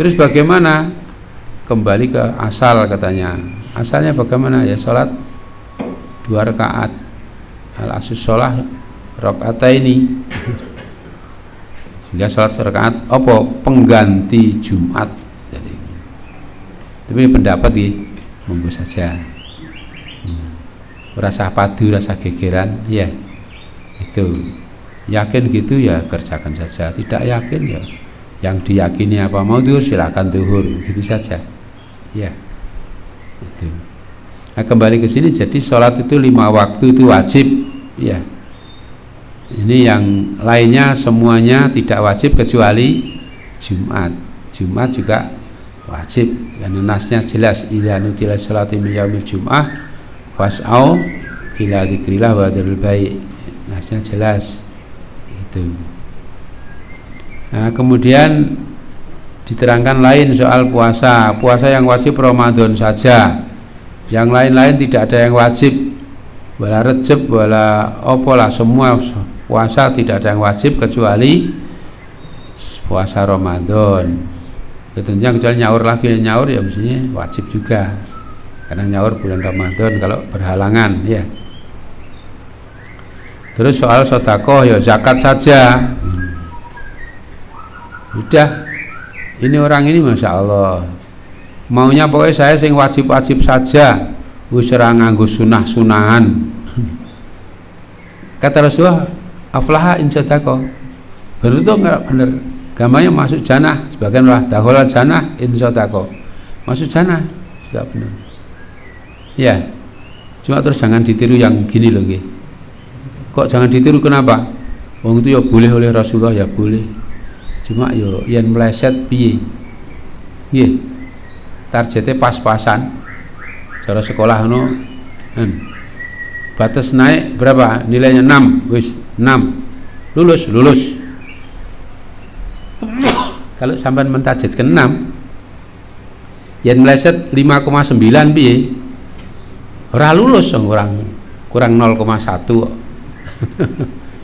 Terus bagaimana? Kembali ke asal katanya. Asalnya bagaimana? Ya sholat 2 rakaat. Al-asus sholah rakaataini. Sehingga sholat rakaat apa? Pengganti Jumat. Jadi, tapi pendapat monggo saja. Rasa padu, rasa gegeran, ya itu. Yakin gitu ya kerjakan saja. Tidak yakin ya yang diyakini apa mau duhur silakan duhur, gitu saja ya itu. Nah, kembali ke sini, jadi sholat itu 5 waktu itu wajib ya. Ini yang lainnya semuanya tidak wajib kecuali Jumat. Jumat juga wajib karena nasnya jelas, idza nutila sholati min yaumil jum'ah fas'au ila dzikrillah wa dzarul bai'. Nasnya jelas itu. Nah, kemudian diterangkan lain soal puasa. Puasa yang wajib Ramadan saja, yang lain-lain tidak ada yang wajib. Wala Rejab, wala opolah, semua puasa tidak ada yang wajib kecuali puasa Ramadan. Tentunya kecuali nyaur lagi, nyaur ya mestinya wajib juga karena nyaur bulan Ramadan kalau berhalangan ya. Terus soal sedekah ya zakat saja. Udah, ini orang ini masya Allah maunya pokoknya saya sing wajib-wajib saja, wis ora nganggo sunah-sunahan. Kata Rasulullah, aflaha in sadaqah. Bener tuh enggak bener. Gamanya masuk jannah, sebagian lah dakhala jannah in sadaqah. Masuk jannah, enggak bener. Ya. Cuma terus jangan ditiru yang gini loh nggih. Kok jangan ditiru kenapa? Wong itu ya boleh oleh Rasulullah ya boleh. Cuma yo yen meleset piye? Nggih. Targete pas-pasan. Cara sekolah ngono batas naik berapa? Nilainya 6, wis 6. Lulus. Kalau sampean mentarget ke 6, yen meleset 5,9 piye? Ora lulus orang kurang 0,1.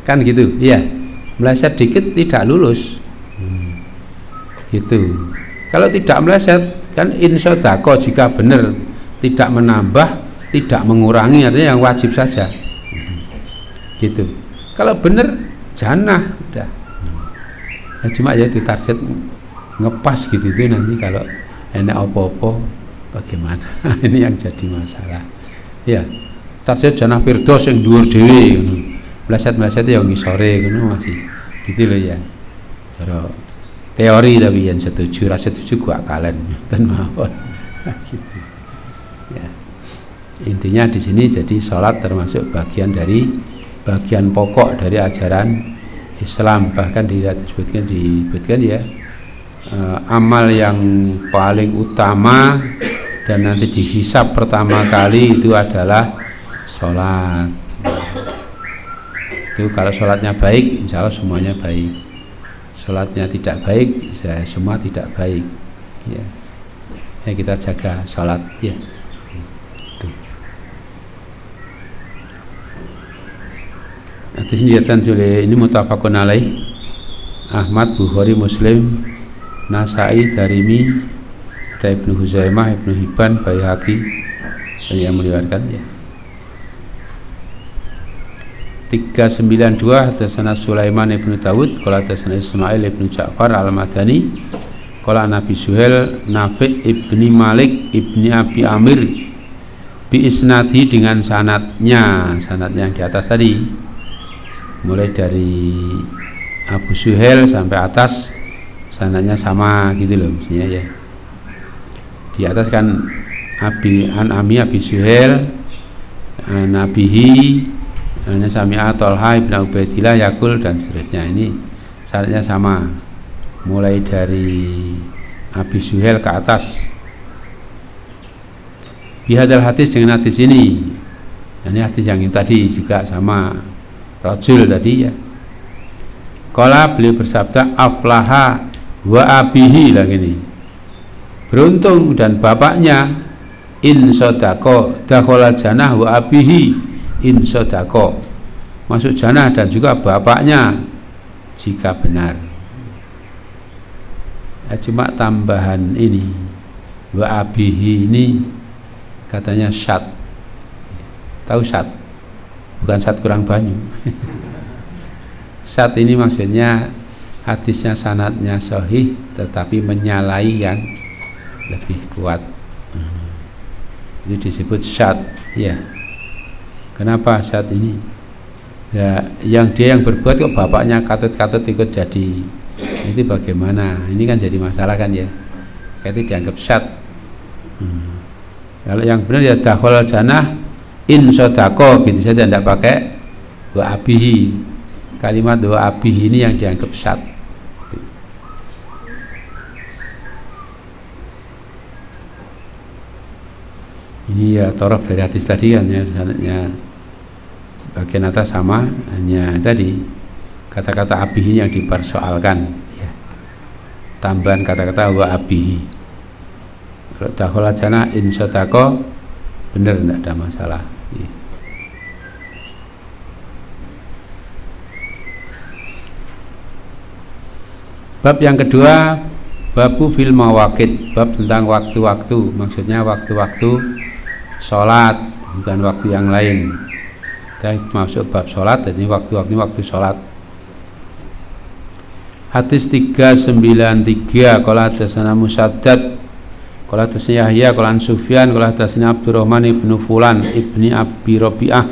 Kan gitu, iya. Meleset dikit tidak lulus. Gitu. Kalau tidak meleset kan insodako jika benar tidak menambah, tidak mengurangi, artinya yang wajib saja. Gitu. Kalau benar jannah udah. Nah, cuma ya di target ngepas gitu itu nanti kalau enak apa-apa bagaimana? Ini yang jadi masalah. Ya, target jannah firdaus yang dhuwur dhewe ngono. Meleset-meleset ya ngisore ngono masih. Gitu loh ya. Cara teori tapi yang setuju, rasa setuju gua kalian dan mawon gitu ya. Intinya di sini jadi sholat termasuk bagian pokok dari ajaran Islam, bahkan disebutkan ya amal yang paling utama dan nanti dihisab pertama kali itu adalah sholat. Itu kalau sholatnya baik insya Allah semuanya baik, sholatnya tidak baik semua tidak baik ya. ya kita jaga sholat ya. Hadis ini muttafaqun alaih, Ahmad, Bukhari, Muslim, Nasai, Darimi, ada Ibnu Huzaimah, Ibnu Hibban, Baihaqi yang meriwayatkan ya. 392 hadatsana Sulaiman ibnu Dawud qala hadatsana Ismail ibnu Ja'far al-Madani qala Nabi Suhail Nafi' ibni Malik ibni Abi Amir bi isnadi dengan sanadnya yang di atas tadi, mulai dari Abu Suhail sampai atas sanadnya sama gitu loh maksudnya ya. Di atas kan Abi Suhail Nabihi Sami'a Tolha ibn Ubaidillah Yakul dan seterusnya. Ini syaratnya sama, mulai dari Abi Suhail ke atas. Bihadal hadis dengan hadis ini. Ini hadis yang tadi juga sama, Rajul tadi ya. Qala beliau bersabda aflaha wa abihi lah gini. Beruntung dan bapaknya in sodako dakhala janah wa abihi in sodako, masuk jannah dan juga bapaknya jika benar. Ya, cuma tambahan ini wa abihi ini katanya syad. Tahu syad? Bukan syad kurang banyu. Syad ini maksudnya hadisnya sanadnya sahih tetapi menyalahi yang lebih kuat. Itu disebut syad ya. Kenapa saat ini? Ya, yang berbuat kok bapaknya katut-katut ikut jadi, itu bagaimana? Ini kan jadi masalah kan ya. Itu dianggap syad. Kalau yang benar ya dakhal jannah in sodako gitu saja, tidak pakai wa abihi. Kalimat wa abihi ini yang dianggap syad. Ini ya torof dari hadis tadi kan ya, sanadnya bagian atas sama, hanya tadi kata-kata abihi yang dipersoalkan ya. Tambahan kata-kata wa abihi. Kalau dakhala jannah in sodako benar, tidak ada masalah ya. Bab yang kedua, babu fil mawaqit, bab tentang waktu-waktu, maksudnya waktu-waktu sholat, bukan waktu yang lain. Kita masuk bab sholat, jadi waktu sholat. Hadis 393 qala hadatsana Musaddad qala hadatsana Yahya qala Sufyan qala hadatsana Abdurrahman ibnu Fulan ibni Abi Rabi'ah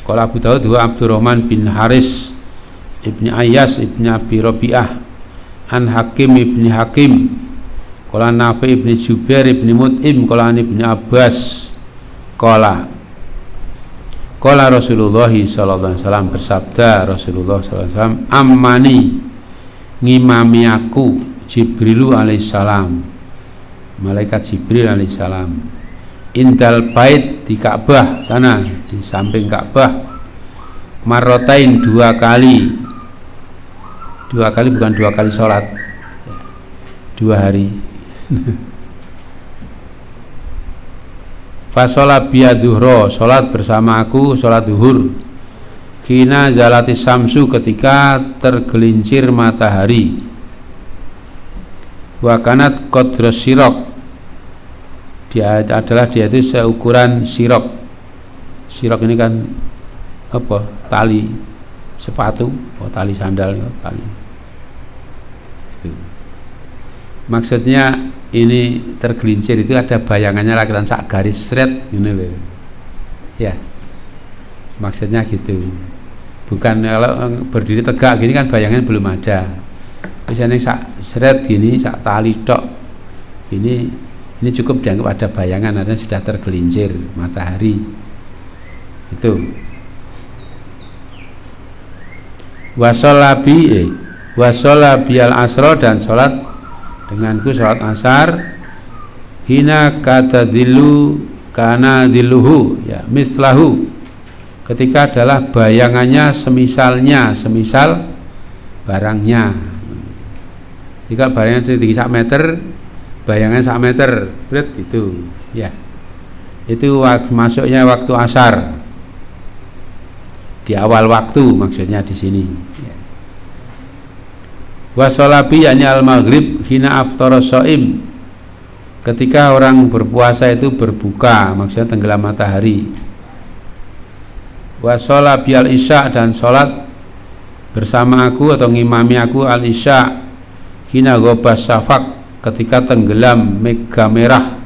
qala Abu Dawud wa Abdurrahman bin Haris ibni Ayyas ibni Abi Rabi'ah an Hakim ibni Hakim qala Nafi ibni Jubair ibni Mut'im qala ibni Abbas qala Rasulullah sallallahu alaihi wasallam, bersabda Rasulullah sallallahu alaihi wasallam, ammani ngimami aku Jibrilu alaihissalam, malaikat Jibril alaihissalam, indal bait di Ka'bah sana, di samping Ka'bah, marrotain dua kali bukan dua kali sholat, 2 hari. Fasolat biaduhro, sholat bersama aku, sholat duhur. Kina zalati samsu, ketika tergelincir matahari. Wakanat kodros sirok, dia itu seukuran sirok. Sirok ini kan apa? Tali sepatu, tali sandal, tali. Itu. Maksudnya ini tergelincir itu ada bayangannya lakiran sak garis seret ini loh ya, maksudnya gitu. Bukan kalau berdiri tegak gini kan bayangan belum ada, misalnya sak seret gini, sak tali tok ini cukup dianggap ada bayangan, artinya sudah tergelincir matahari itu. Wasolabi al asro, dan sholat denganku sholat asar, hina kata dilu kana diluhu ya mislahu, ketika adalah bayangannya semisal barangnya. Jika barangnya tinggi 1 meter, bayangan 1 meter, berat itu, ya. Itu masuknya waktu asar. Di awal waktu maksudnya di sini. Ya. Wasolabi yakni al-maghrib hina aftara shaim. Ketika orang berpuasa itu berbuka, maksudnya tenggelam matahari. Wasolabi al-isya dan sholat bersama aku atau ngimami aku al-isya hina ghobas syafaq, ketika tenggelam mega merah.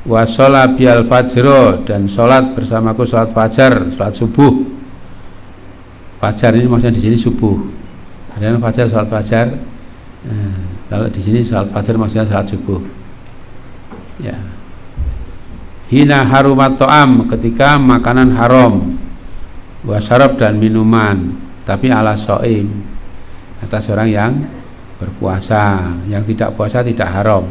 Wasolabi al-fajro dan sholat bersamaku sholat fajar, sholat subuh. Fajar ini maksudnya di sini subuh. Ada fajar, sholat fajar. Kalau di sini sholat fajar maksudnya sholat subuh. Ya. Hina harumat to'am, ketika makanan haram. Wasarab dan minuman, tapi ala so'im, atas orang yang berpuasa. Yang tidak puasa tidak haram.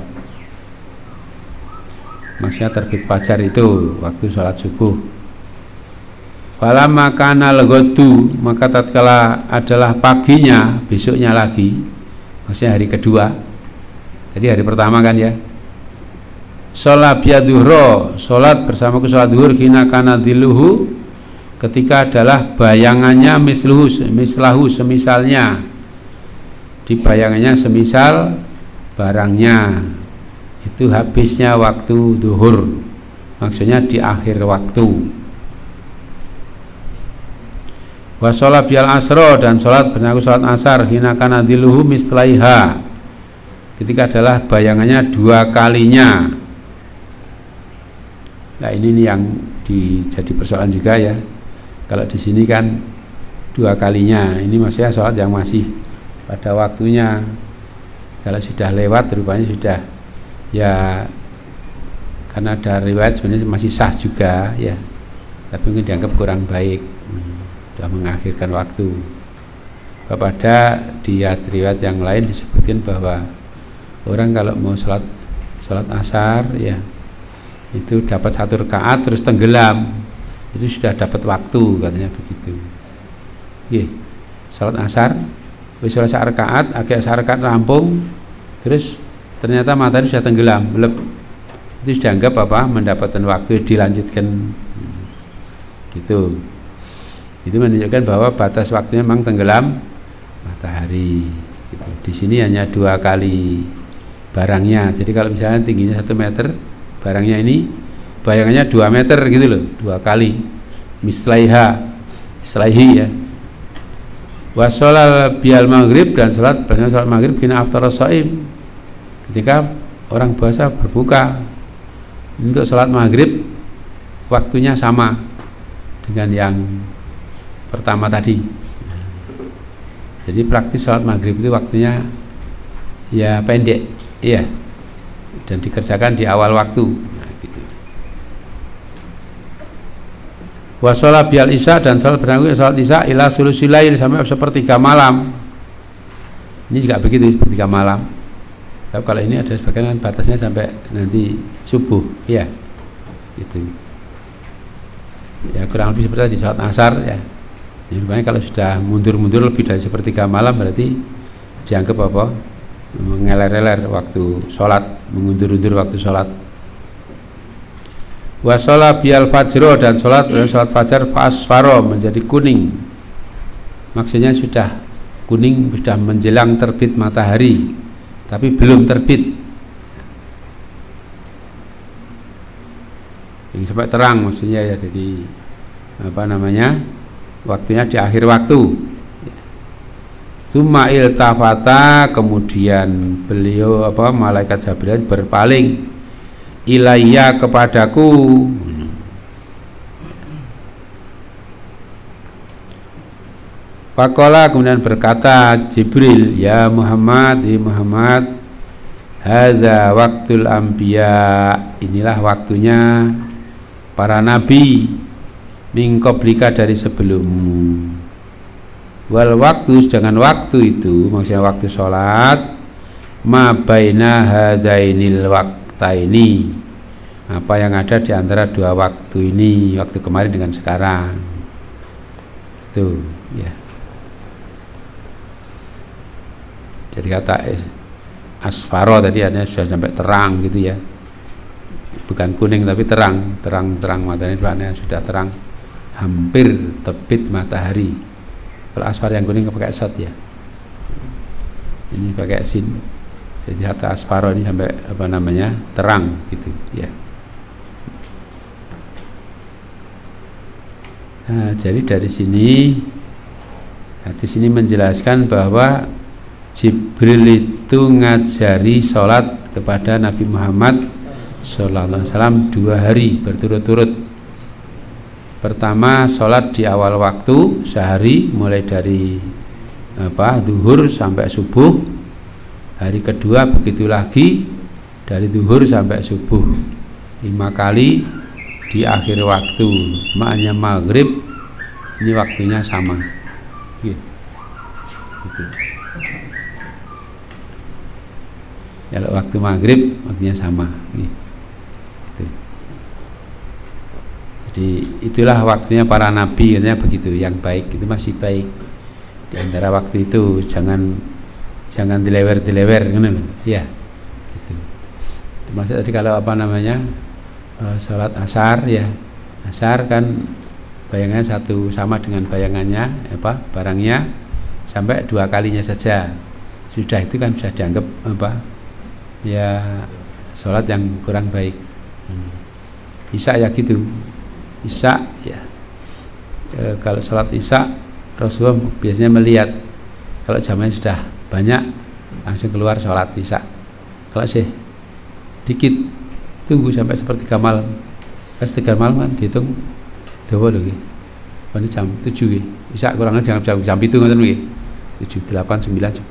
Maksudnya terbit fajar itu waktu sholat subuh. Falamma kana al-ghadu, maka tatkala adalah paginya, besoknya lagi, maksudnya hari kedua. Jadi hari pertama kan ya. Sholat biadzuhro, sholat bersamaku sholat zuhur hina kana diluhu, ketika adalah bayangannya mislahu semisalnya. Di bayangannya semisal barangnya. Itu habisnya waktu duhur, maksudnya di akhir waktu. Wa sholat bial asro, dan sholat bersamaku sholat asar hina kana diluhu mislaiha, ketika adalah bayangannya 2 kalinya. Nah ini yang jadi persoalan juga ya. Kalau di sini kan 2 kalinya, ini maksudnya sholat yang masih pada waktunya. Kalau sudah lewat rupanya sudah, ya karena ada riwayat sebenarnya masih sah juga ya, tapi mungkin dianggap kurang baik, sudah mengakhirkan waktu. Pada riwayat yang lain disebutkan bahwa orang kalau mau sholat asar ya, itu dapat 1 rakaat terus tenggelam, itu sudah dapat waktu, katanya begitu. Sholat asar, sholat 1 rakaat, agak 1 rakaat rampung, terus ternyata matahari sudah tenggelam, itu dianggap apa? Mendapatkan waktu, dilanjutkan, gitu. Itu menunjukkan bahwa batas waktunya memang tenggelam matahari. Gitu. Di sini hanya 2 kali barangnya. Jadi kalau misalnya tingginya 1 meter, barangnya ini bayangannya 2 meter gitu loh, 2 kali. Mislaihi ya. Washolal bial maghrib, dan sholat bersama sholat maghrib kina aftara shaim, ketika orang puasa berbuka. Untuk sholat maghrib waktunya sama dengan yang pertama tadi. Jadi praktis sholat maghrib itu waktunya ya pendek, iya, dan dikerjakan di awal waktu. Nah, gitu. Wa sholat bial isya, dan sholat bersama sholat isya ila sulusil lail, sampai 1/3 malam. Ini juga begitu, 1/3 malam. Kalau ini ada sebagian batasnya sampai nanti subuh, ya, gitu. Ya kurang lebih seperti di sholat asar ya. Makanya kalau sudah mundur-mundur lebih dari 1/3 malam berarti dianggap apa? Mengeler-eler waktu sholat, mengundur-undur waktu sholat. Wa sholat bial fajro, dan sholat fajar fasfaro, menjadi kuning. Maksudnya sudah kuning, sudah menjelang terbit matahari, tapi belum terbit. Yang sampai terang maksudnya ya, jadi apa namanya? Waktunya di akhir waktu. Tsumma iltafata, kemudian beliau malaikat Jibril berpaling ilayya, kepadaku. Faqala, kemudian berkata Jibril, ya Muhammad, hadza waktul anbiya, inilah waktunya para nabi, min qablika, dari sebelummu. Wal waktu, sedangkan waktu itu maksudnya waktu sholat, ma baina hadainil waqtaini, apa yang ada di antara 2 waktu ini, waktu kemarin dengan sekarang. Itu ya. Jadi kata asfaro tadi artinya sudah sampai terang gitu ya, bukan kuning tapi terang matahari itu artinya sudah terang, hampir terbit matahari. Kalau asfar yang kuning pakai shot ya, ini pakai sin. Jadi kata asfaro ini sampai apa namanya terang gitu ya. Nah, jadi dari sini hadis ini menjelaskan bahwa Jibril itu ngajari sholat kepada Nabi Muhammad Sallallahu Alaihi Wasallam 2 hari berturut-turut. Pertama sholat di awal waktu sehari, mulai dari duhur sampai subuh. Hari kedua begitu lagi, dari duhur sampai subuh 5 kali di akhir waktu. Cuma hanya maghrib ini waktunya sama gitu. Kalau waktu maghrib waktunya sama gitu. Jadi itulah waktunya para nabi, katanya begitu. Yang baik itu masih baik. Di antara waktu itu jangan dilewer ya gitu. Termasuk tadi kalau apa namanya sholat asar ya, asar kan bayangannya satu sama dengan bayangannya barangnya sampai 2 kalinya saja, sudah itu kan sudah dianggap ya sholat yang kurang baik. Isya ya gitu, isya ya kalau sholat isya Rasulullah biasanya melihat kalau jamnya sudah banyak langsung keluar sholat isya. Kalau sih dikit tunggu sampai sepertiga malam. Pas 3 malam kan dihitung dawa lho nggih. Ini jam 7 nggih. Isya kurang jam 7 ngoten nggih. 7 8 9 10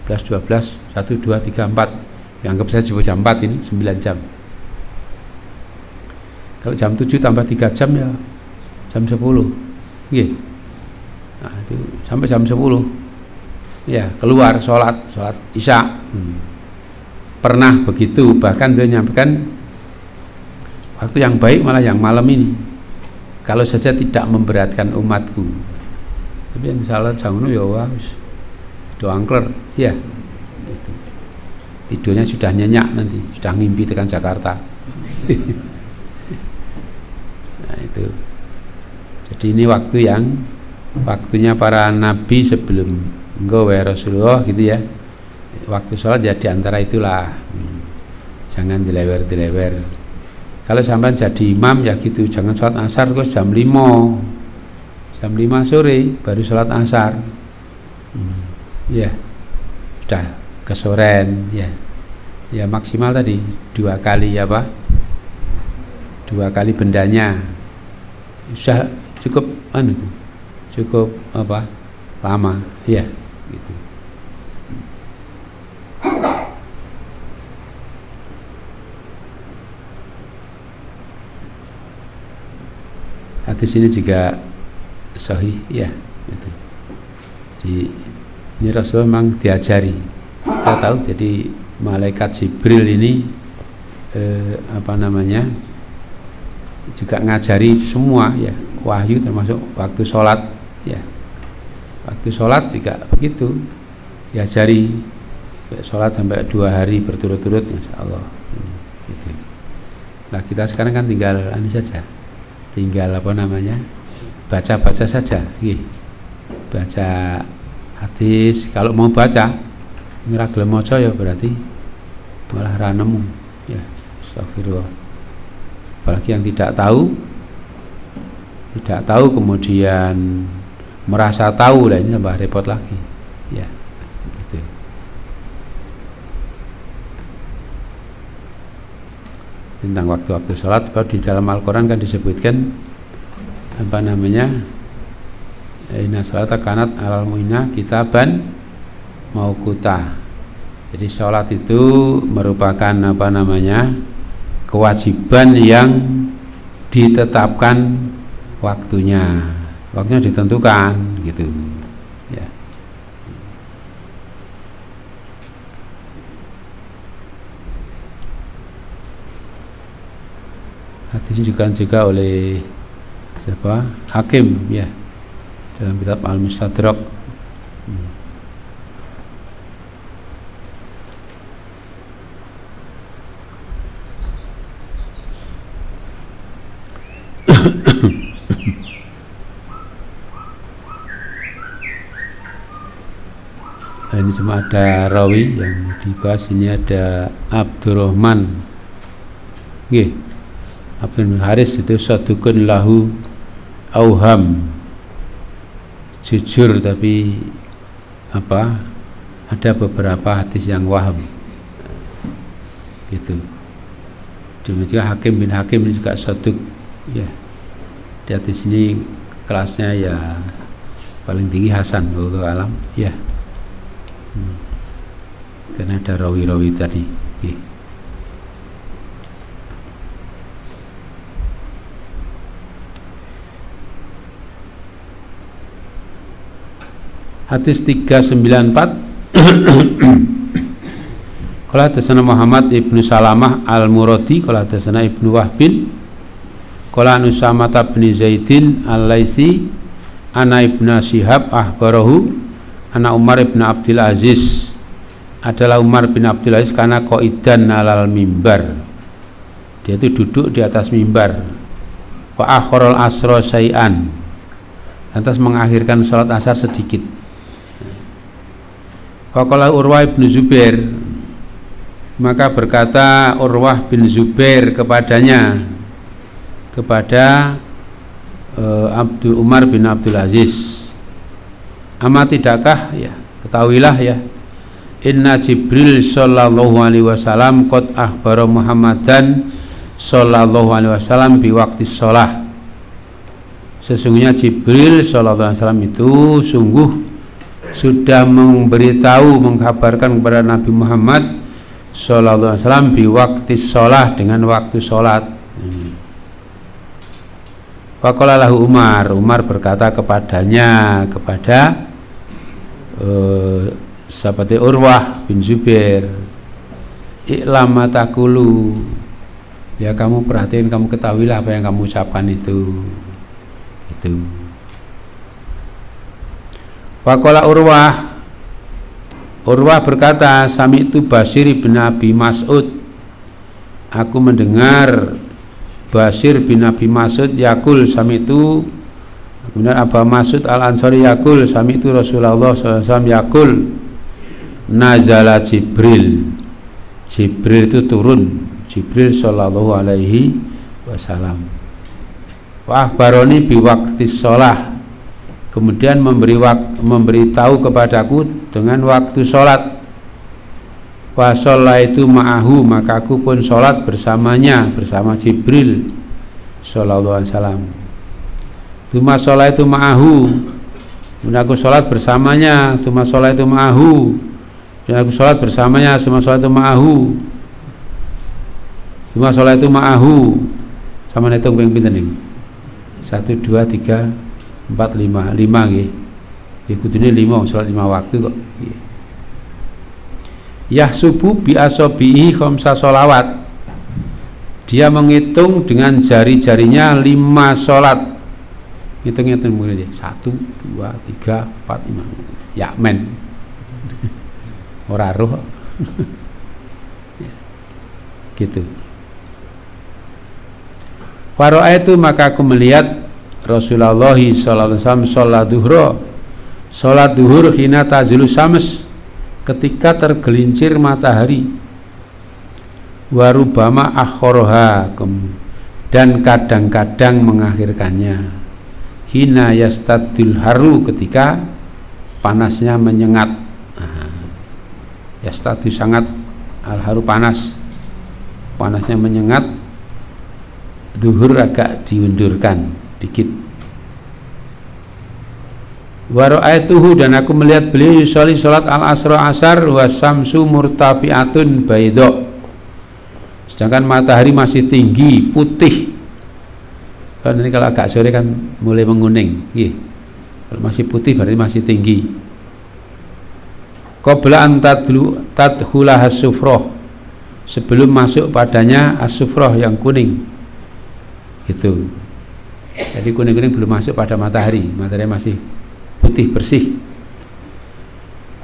11 12 1 2 3 4. Anggap saya jam 4 ini 9 jam. Kalau jam 7 tambah 3 jam ya jam 10. Nggih. Nah, itu sampai jam 10. Ya, keluar sholat isya. Pernah begitu, bahkan beliau menyampaikan waktu yang baik malah yang malam ini, kalau saja tidak memberatkan umatku. Tapi misalnya jangan ya wis doangkler ya gitu. Tidurnya sudah nyenyak, nanti sudah ngimpi tekan Jakarta. Nah itu, jadi ini waktunya para nabi sebelum engkau Rasulullah gitu ya. Waktu sholat ya diantara itulah, jangan dilewer. Kalau sampai jadi imam ya gitu, jangan sholat asar terus jam 5 sore baru sholat asar. Ya sudah kesoren ya maksimal tadi 2 kali 2 kali bendanya sudah cukup lama ya gitu. Hadis ini juga sahih ya gitu. Ini Rasul memang diajari, kita tahu. Jadi malaikat Jibril ini juga ngajari semua ya, wahyu termasuk waktu sholat ya. Waktu sholat juga begitu diajari, sholat sampai 2 hari berturut-turut, insya Allah gitu. Nah kita sekarang kan tinggal baca saja baca hadis. Kalau mau baca ngira gelem maca ya berarti malah ra nemu ya, astagfirullah. Apalagi yang tidak tahu kemudian merasa tahu, lah ini tambah repot lagi ya gitu. Tentang waktu-waktu sholat, sebab di dalam Al-Quran kan disebutkan inna sholata kanat alal mu'minina kitaban mauquta. Jadi sholat itu merupakan kewajiban yang ditetapkan waktunya ditentukan gitu ya. Hadis juga oleh siapa? Hakim ya, dalam kitab Al-Mustadrak. Ini cuma ada rawi yang dibahas. Ini ada Abdurrahman Abdul Haris itu sadukun lahu auham, jujur tapi ada beberapa hadis yang waham gitu. Demikian Hakim bin Hakim ini juga saduk ya. Di hadis ini kelasnya ya paling tinggi Hasan, wallahu alam ya. Karena ada rawi-rawi tadi ya. Hadis 394 Qala hadatsana Muhammad ibnu Salamah al-Muradi qala hadatsana Ibnu Wahbin qala an Usamah bin Zaidin al-Laisi ana Ibnu Syihab ahbarahu ana Umar bin Abdul Aziz adalah Umar bin Abdul Aziz karena qaidan alal mimbar, dia itu duduk di atas mimbar, wa akhirul asra syai'an, lantas mengakhirkan salat asar sedikit. Faqala Urwah bin Zubair, maka berkata Urwah bin Zubair kepadanya, kepada Umar bin Abdul Aziz, ama tidakkah ya, ketahuilah ya, inna Jibril sallallahu alaihi wasallam qad akhbara Muhammadan sallallahu alaihi wasallam bi waqti shalah. Sesungguhnya Jibril sallallahu alaihi wasallam itu sungguh sudah memberitahu, mengkabarkan kepada Nabi Muhammad sallallahu alaihi wasallam bi waqti shalah, dengan waktu salat. Faqala lahu Umar, Umar berkata kepadanya, kepada sahabat Urwah bin Zubair, i'lam ma taqulu, ya kamu perhatiin, kamu ketahuilah apa yang kamu ucapkan itu. Faqala Urwah berkata, sami'tu Bashir bin Abi Mas'ud, aku mendengar Bashir bin Abi Mas'ud yakul, sami'tu, kemudian Abu Mas'ud al-Ansari yakul, sami'tu Rasulullah SAW yakul, nazala Jibril, Jibril itu turun, Jibril sallallahu alaihi wasallam, wa akhbaroni bi waqti shalah, kemudian memberitahu kepadaku dengan waktu sholat. Wa shallaitu ma'ahu, maka aku pun sholat bersamanya, bersama Jibril sallallahu alaihi wasallam. Tsumma shallaitu ma'ahu, kemudian aku sholat bersamanya. Tsumma shallaitu ma'ahu, dan aku sholat bersamanya. Tsumma shallaitu ma'ahu, tsumma shallaitu ma'ahu. Sama hitung ping pinten niku? 1 2 3 4 5 nggih. Ya kudune 5, salat 5 waktu kok. Yahsubu bi asabihi khamsa sholawat, dia menghitung dengan jari-jarinya 5 salat. Hitung-hitung mulai 1 2 3 4 5. Ya men. Ora roh. Gitu. Fara'aitu, maka aku melihat Rasulullah sallallahu alaihi wasallam sholat duhur hina tazulu syams, ketika tergelincir matahari, warubama akhoroha, dan kadang-kadang mengakhirkannya, hina yastadil haru, ketika panasnya menyengat. Yastadil sangat, al haru panas, panasnya menyengat, duhur agak diundurkan dikit. Wa ra'aituhu, dan aku melihat beliau yusolli salat al-asra asar wa samsu murtafi'atun baydha, sedangkan matahari masih tinggi putih. Kan ini kalau agak sore kan mulai menguning, kalau masih putih berarti masih tinggi. Qabla an tadkhulah as-sufrah, sebelum masuk padanya as-sufrah yang kuning gitu. Jadi kuning-kuning belum masuk pada matahari, matahari masih putih bersih.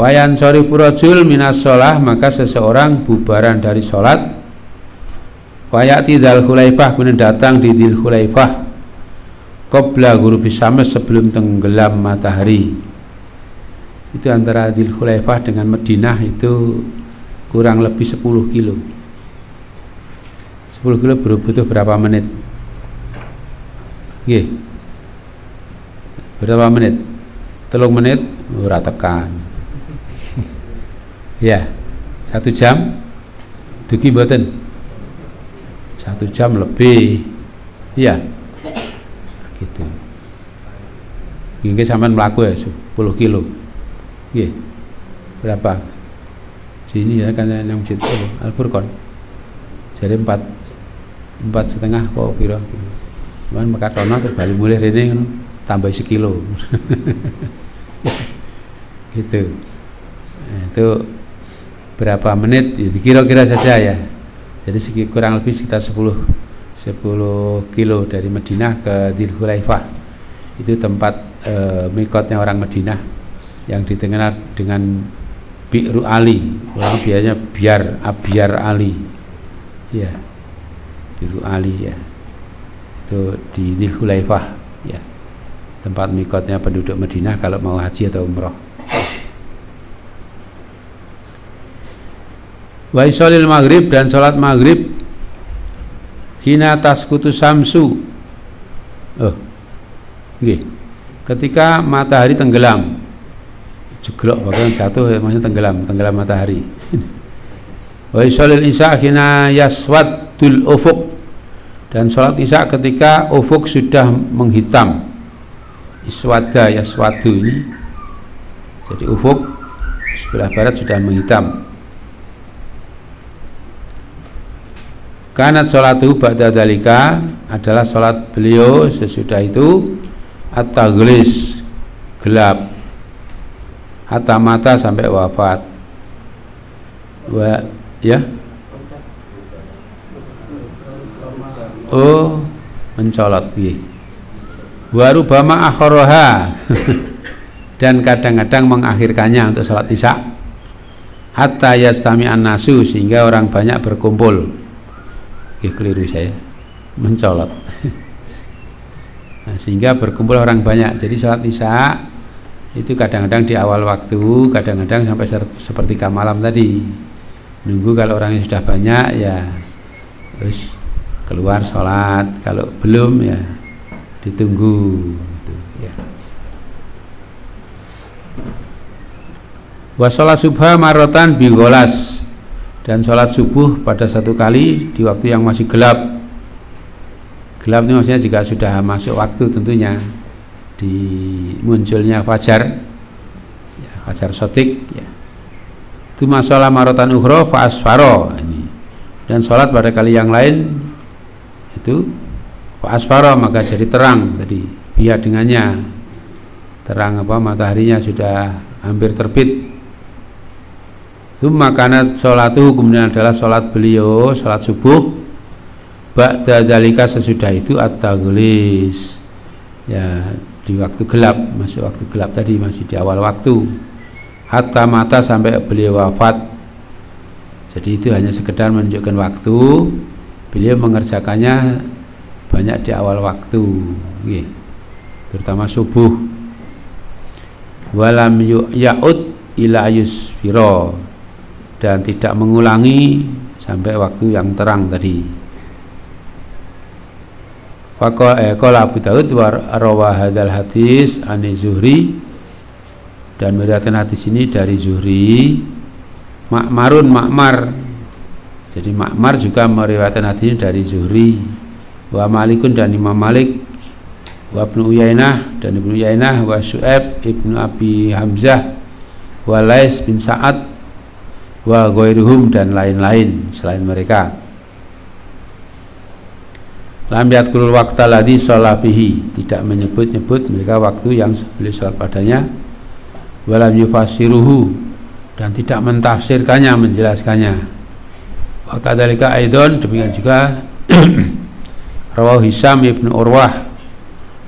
Wayan sori purajul minas sholah, maka seseorang bubaran dari sholat. Wayati dzul khulaifah, kemudian datang di dzul khulaifah. qabla ghurubi syams, sebelum tenggelam matahari. Itu antara Dzulhulaifah dengan Madinah itu kurang lebih 10 kilo. 10 kilo butuh berapa menit? Nggih. Berapa menit? 3 menit ora tekan. Ya. 1 jam dugi mboten? 1 jam lebih. Iya. Gitu. Nggih sampean mlaku ya 10 kilo. Nggih. Berapa? Sini ya kan yang masjid Al-Furqan. Jadi 4,5 kok piro. Cuman Mekatono terus bali mulih rene ngono tambah sekilo. Gitu. Nah, itu berapa menit? Kira-kira saja ya. Jadi kurang lebih sekitar 10 kilo dari Madinah ke Dzulhulaifah. Itu tempat mikotnya orang Madinah yang dikenal dengan Bi'ru Ali. Orang biasanya Abyar Ali. Ya. Bi'ru Ali ya. Itu di Dzulhulaifah ya. Tempat mikotnya penduduk Madinah kalau mau haji atau umroh. Wa sholil maghrib, dan sholat maghrib hina tasqutu samsu. Nggih. Ketika matahari tenggelam. Jeglok bahkan jatuh maksudnya tenggelam matahari. Wa sholil isya hina yaswadul ufuq, dan sholat isya ketika ufuk sudah menghitam. Iswada yaswadu ini. Jadi ufuk sebelah barat sudah menghitam. Kanat sholatu ba'da dzalika, adalah sholat beliau sesudah itu at-taghlis, gelap, hatta mata, sampai wafat. Ya. Oh, mencolot piye. Wa rubama akharaha dan kadang-kadang mengakhirkannya untuk sholat isya hatta yastami'an nasu, sehingga orang banyak berkumpul. Keliru saya, mencolot. Nah, sehingga berkumpul orang banyak. Jadi sholat isya itu kadang-kadang di awal waktu, kadang-kadang sampai seperti malam tadi. Nunggu kalau orangnya sudah banyak ya terus keluar sholat, kalau belum ya ditunggu gitu, ya. Wa sholat subha marotan bigolas, dan sholat subuh pada satu kali di waktu yang masih gelap. Gelap itu maksudnya jika sudah masuk waktu tentunya di munculnya fajar, ya, fajar sotik ya. Itu masalah marotan ukhra fa asfaro ini. Dan sholat pada kali yang lain itu fa asfaro, maka jadi terang tadi, biar dengannya terang mataharinya sudah hampir terbit. Tsumma kanat sholatu, kemudian adalah sholat beliau, sholat subuh ba'da dzalika, sesudah itu at-taghlis, ya di waktu gelap, masih waktu gelap tadi, masih di awal waktu, hatta mata, sampai beliau wafat. Jadi itu hanya sekedar menunjukkan waktu, beliau mengerjakannya banyak di awal waktu, terutama subuh. Walam ya'ud ila yusfiro, dan tidak mengulangi sampai waktu yang terang tadi. Qala Abu Daud wa rawa hadzal hadis an Zuhri, dan meriwayatkan hadis ini dari Zuhri. Ma'mar, jadi Ma'mar juga meriwayatkan hadis ini dari Zuhri. Wa Malikun, dan Imam Malik. Wa Ibnu Uyainah, dan Ibnu Uyainah. Wa Syu'aib Ibnu Abi Hamzah. Wa Lais bin Sa'ad. Wa ghairuhum, dan lain-lain selain mereka. Lam yadkurul waqta ladzi shalla fihi, tidak menyebut-nyebut mereka waktu yang beliau salat padanya. Walam yufassiruhu, dan tidak mentafsirkannya, menjelaskannya. Wa kadzalika aidon, demikian juga rawahu Hisam ibnu Urwah,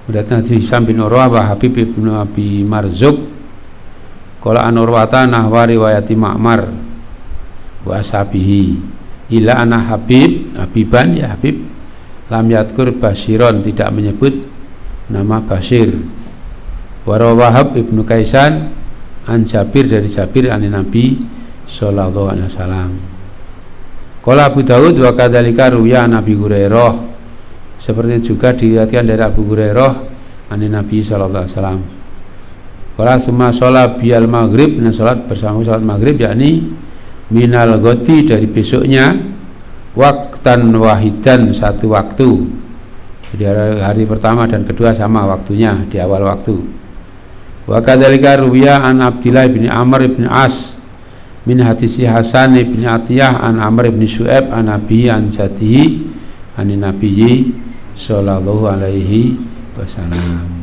berarti Hisam bin Urwah wa Habib ibnu Abi Marzuq qala an Urwata nahwa riwayati Ma'mar wa ashabihi ila ana Habiban, ya Habib lam yadkur basyiron, tidak menyebut nama Bashir. Warawahab ibnu Kaisan an Jabir, dari Jabir an Nabi sallallahu alaihi wasallam. Qala Abu Dawud wa kadzalika ruya Nabi Hurairah, seperti juga diriwayatkan dari Abu Hurairah an Nabi sallallahu alaihi wasallam. Qala summa sholat biyal maghrib, dan sholat bersama sholat maghrib, yakni minal ghoti, dari besoknya, waktan wahidan, satu waktu. Jadi hari pertama dan kedua sama waktunya di awal waktu. Wa kadzalika ruwiya an Abdillah bin Amr bin As min hadisi Hasan bin Atiyah an Amr bin Syu'aib an Nabi an jadihi an Nabiyyi sallallahu alaihi wasallam.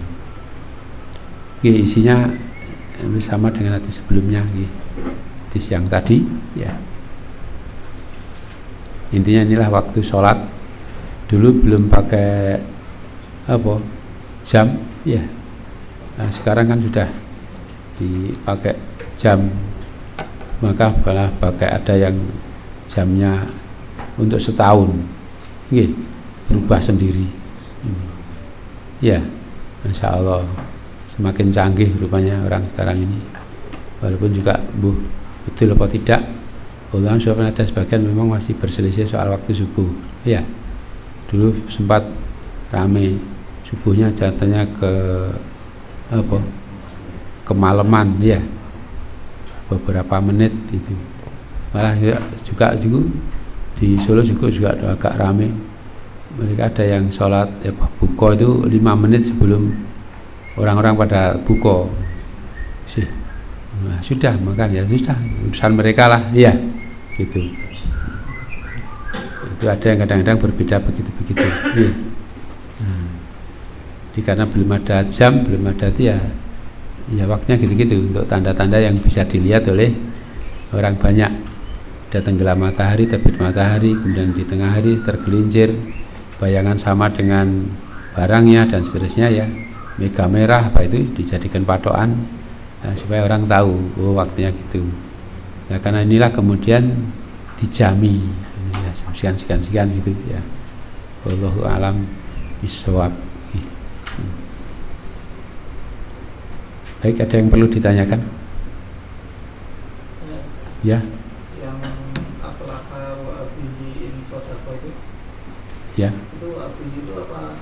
Isinya sama dengan hadis sebelumnya, hadis yang tadi ya. Intinya inilah waktu sholat. Dulu belum pakai jam ya. Nah, sekarang kan sudah dipakai jam, maka malah pakai ada yang jamnya untuk setahun, berubah sendiri. Ya, Masya Allah, semakin canggih rupanya orang sekarang ini. Walaupun juga betul apa tidak, ulama sudah ada sebagian memang masih berselisih soal waktu subuh. Ya, dulu sempat rame subuhnya jatuhnya kemalaman ya, beberapa menit itu. Malah juga di Solo juga agak rame. Mereka ada yang sholat buka itu 5 menit sebelum orang-orang pada buka sih. Nah, sudah makan ya sudah, urusan mereka lah ya, gitu. Itu ada yang kadang-kadang berbeda begitu ya. Jadi karena belum ada jam, belum ada itu ya waktunya gitu-gitu, untuk tanda-tanda yang bisa dilihat oleh orang banyak. Ada tenggelam matahari, terbit matahari, kemudian di tengah hari tergelincir, bayangan sama dengan barangnya dan seterusnya ya. Mega merah apa itu dijadikan patokan, supaya orang tahu waktunya gitu. Nah, karena inilah kemudian dijami ya, sekian gitu ya. Wallahu a'lam bishawab. Baik, ada yang perlu ditanyakan? Ya. Yang aflaha wa abihi in sodaqah itu? Ya. Itu abihi itu apa?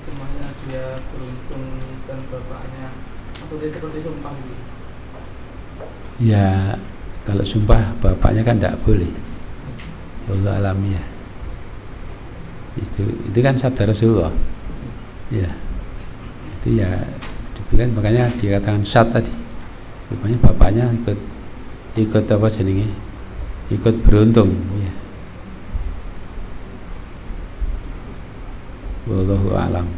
Semuanya dia beruntung dan bapaknya, atau dia seperti sumpah gitu? Ya, kalau sumpah bapaknya kan tidak boleh. Allah alamiah. Itu kan sabda Rasulullah. Ya. Itu ya dibilang, makanya dikatakan syad tadi. Rupanya bapaknya ikut apa jenenge? Ikut beruntung ya. Wallahu a'lam.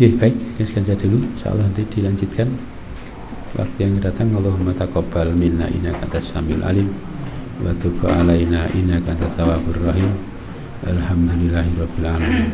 Ya, baik, sekian saja dulu. Insyaallah nanti dilanjutkan waktu yang datang. Allahumma taqabbal minna innaka antas samiul alim wa tub alaina innaka antat tawwabur rahim. Alhamdulillahirabbil alamin.